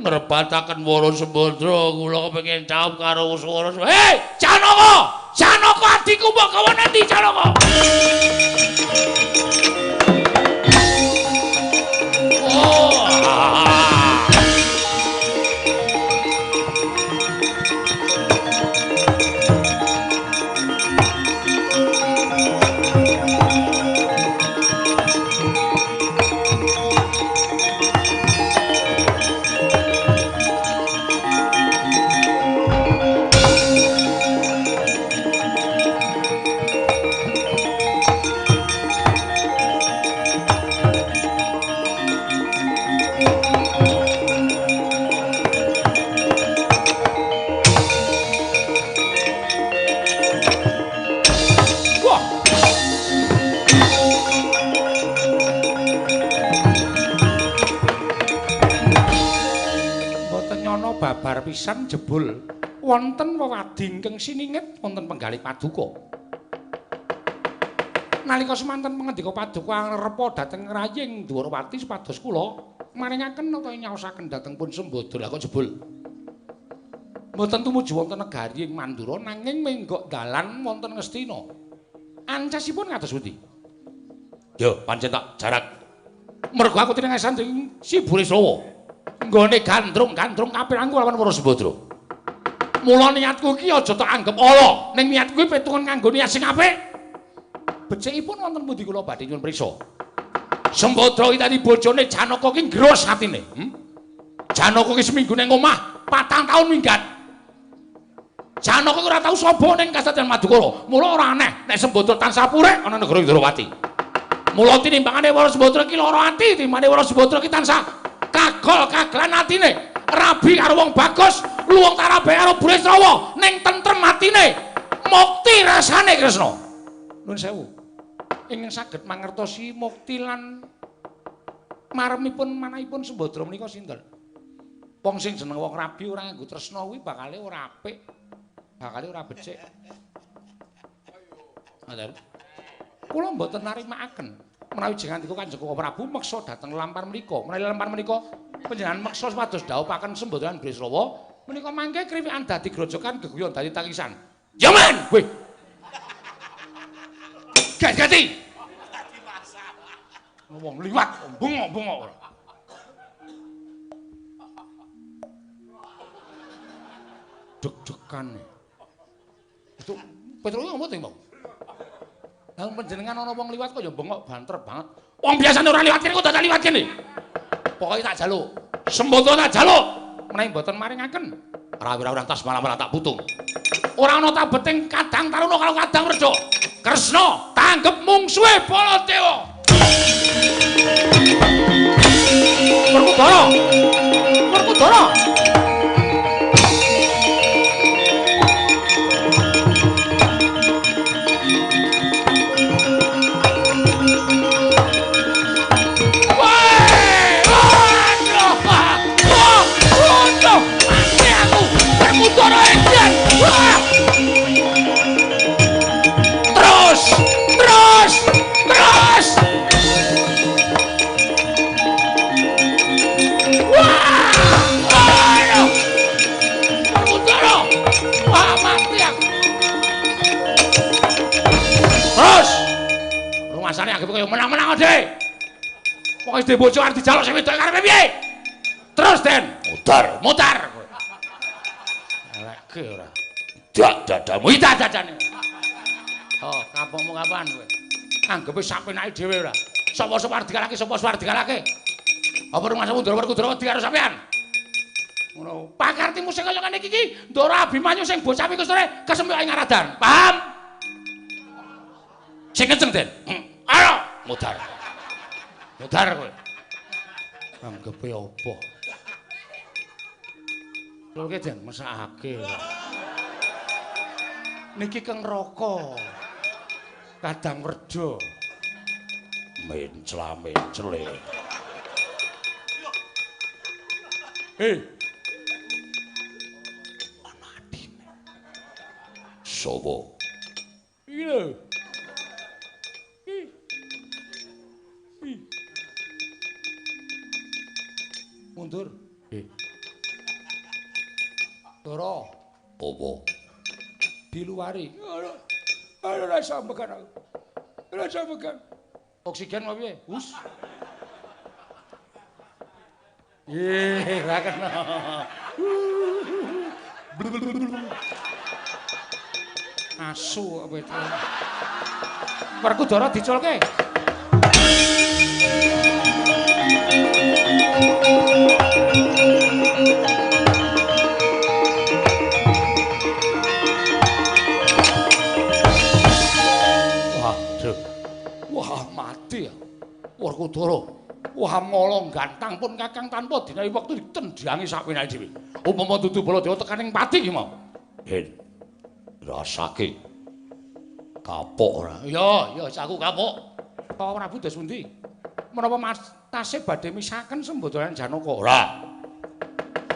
ngrebataken Wara Sembadra, kula kepengin jawab karo swara. Hei, Janaka! Janaka adiku mbok gawe nanti Janaka? Babar pisan jebul wonten wewadi ingkang siningit wonten penggalih paduka. Nalika semanten pangandika paduka repa dhateng raying Dwarawati supados kula maringaken utawa nyaosaken dhateng pun Sembadra kok jebul mboten tumuju wonten negari ing Mandura nanging menggok dalan wonten Ngastina. Ancasipun kados pundi? Yo, pancen tak jarak. Mergo aku tinengesan ing Si Burisrawa. Nggone gandrung-gandrung kapirangku lawan Wara Sembadra. Mula niatku iki aja tak anggep ala, ning niatku iki petungan kanggo niat sing apik. Becikipun wonten pundi kula badhe nyuwun prisa. Sembadra iki tadi bojone Janaka ki ngros atine. Janaka ki seminggu ning omah, 4 taun minggat. Janaka ora tau sapa ning Kasatriyan Madukara. Mula ora aneh nek Sembadra tansah purek ana negara Dwarawati. Mula tinimbangane Wara Sembadra ki lara ati, timbangane Wara Sembadra ki tansah kagol-kagelan atine, rabi karo wong bagus, luwung tarabe karo Burisrawa, ning tentrem atine, mukti rasane Kresna. Nuwun sewu. Ingkang saged mangertosi mukti lan maremipun manahipun Sembadra menika sinten? Wong sing jeneng wong rabi ora nganggo tresna kuwi bakale ora apik, bakale ora becik. Ngoten. Kula mboten narimakaken. Menawi jengandika Kanjeng Prabu meksa dhateng lampar menika. Menawi lampar menika panjenengan meksa supados dhawuhaken Sembadra Burisrawa, menika mangke kriwikan dadi grojokan geguyon dadi tangisan. Ya men, kowe. Gati. Wong liwat, bengok-bengok. Deg-degan. Itu Petro ngomong to, Mbak? Nang panjenengan ana wong liwat kok ya bengok banter banget. Wong biasane ora liwat kene kok dadak liwat kene. Pokoke tak jaluk. Sembadra tak jaluk. Menawi mboten maringaken, rawira-rawira tas malam-malam tak putung. Ora ana tabeting Kadang Taruna karo Kadang Werda. Kresna tanggep mungsuhe Baladewa. Werkudara. Werkudara. Masane anggap kaya menang-menang ade. Pokoke dhe bojo arep dijaluk sing wedok karepe piye? Terus Den, mutar. Eleke ora. Dak dadamu ita dadane. Oh, kapokmu kapan kowe? Anggepe sapenake dhewe ora. Sapa Suwardigalake, sapa Suwardigalake? Apa rumangsa Ndara Werkudara wedi karo sampean? Ngono. Pakartimu sing kaya ngene iki, Ndara Abimanyu sing bocah iku sore kesempuk ing Ngaradan. Paham? Sing kenceng, Den. Ayo, mudhar. Mudhar kowe. Anggepe apa? Lho ki Den mesakake. Niki keng neraka. Kadang werda. Mencla-mencele. Ana adine. Sapa? Iya. Mundur. Ndara. Apa? Diluari. Ora sampekan aku. Ora sampekan. Oksigen apa piye? Hus. Ra kena. Asu apa itu? Werkudara diculke. Wah, mati ya. Werkudara. Wah, molong gantang pun Kakang tanpa dinawi wektu ditendangi sapenake dhewe. Upama dudu Baladewa tekaning pati iki mau. Hen. Rasake. Kapok ora? Ya aku kapok. Pak Prabu dos pundi? Menapa Mas tasih badhe misaken sembodolan Janaka? Ora.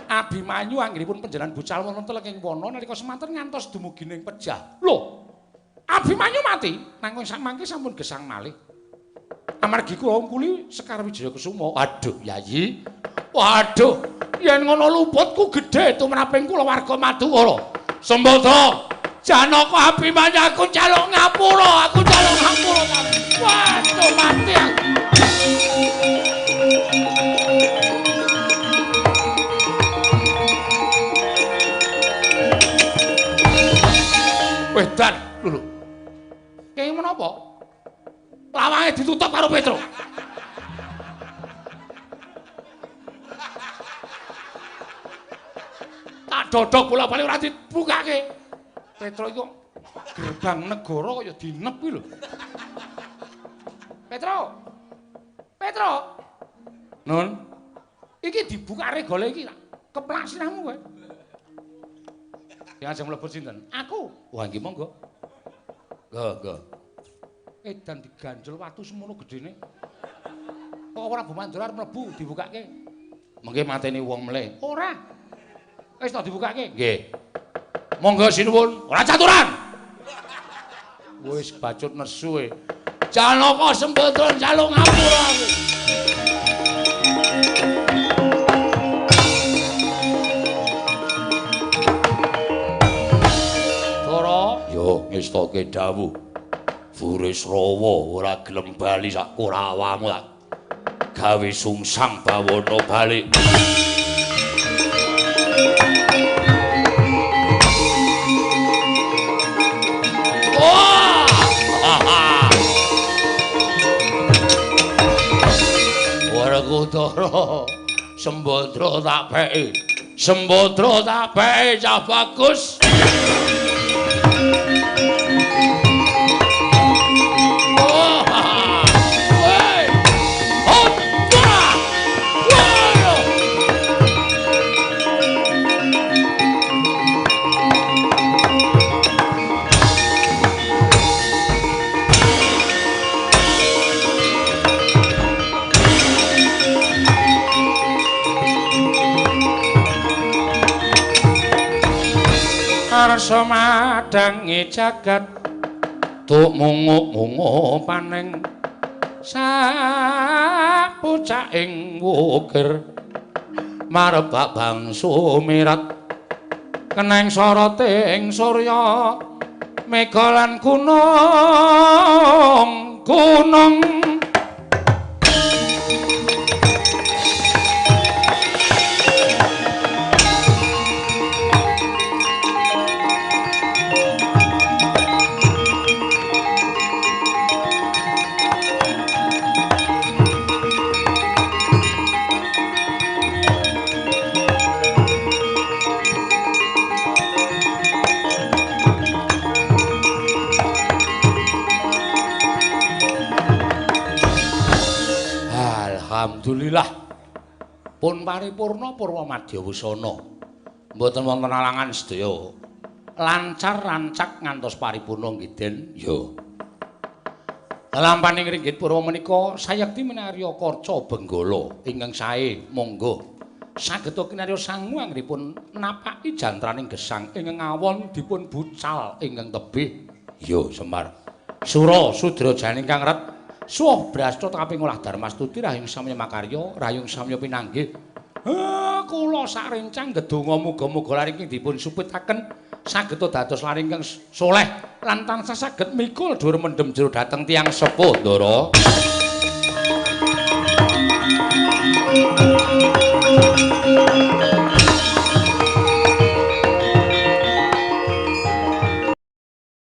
Abimanyu anggenipun panjenengan bucal wonten telenging wana nalika semanten ngantos dumugi ning pejah. Lho, Abimanyu mati nanging samangke sampun gesang malih. Amargi kula kuli Sekar Wijaya Kusuma. Waduh, Yayi. Waduh, yen ngono luputku gedhe tumraping kula warga Madukara. Sembadra, Janaka Abimanyu aku caluk ngapura, aku caluk ngapura. Waduh, mati aku. Wedan, lho. Kaya menapa? Lawange ditutup karo Petro. Tak dodok bola-bali ora dibukake. Petro iku gerbang negara kaya dinep kuwi lho. Petro. Petro. Nun. Iki dibukake gole iki keplak sirahmu kowe. Yang ajeng mlebu sinten? Aku. Wah, nggih monggo. Go. Edan diganjel watu semono gedene. Kok ora Mandura arep mlebu dibukake. Mengke mateni wong mleh. Ora. Wis tak dibukake. Nggih. Monggo sinuwun, ora caturan. Wis bacut nesu e. Janaka Sembadra jaluk ngapura aku. Dara, yo ngestoke dawuh. Burisrawa ora gelem bali sak Korawamu tak gawe sungsang bawana balik. Werkudara, Sembadra tak peki. Sembadra tak peki cah bagus. Arsa madangi jagat tuk mungu-mungu paning sapucaking wukir marebak bangsu mirat keneng soroting surya mega lan gunung Alhamdulillah. Pun paripurna Purwa Madya Wusana. Mboten wonten alangan sedaya. Lancar rancak ngantos paripurna nggih Den. Ya. Lampaning ringgit purwa menika sayekti menarya Karca Benggala ingkang sae monggo. Saged kinarya sangu anggenipun napaki jantraning gesang ingkang awon dipun bucal ingkang tebih. Ya Semar. Sura Sudrajane ingkang ret suwah brasta kaping olah Darmastuti rahing samya makarya, rayung samya pinanggih. Kula sarencang gedonga muga-muga laring dipun supitaken saged dados laring ingkang soleh lan tansah saged mikul dhuwur mendhem jero dhateng tiyang sepuh Ndara.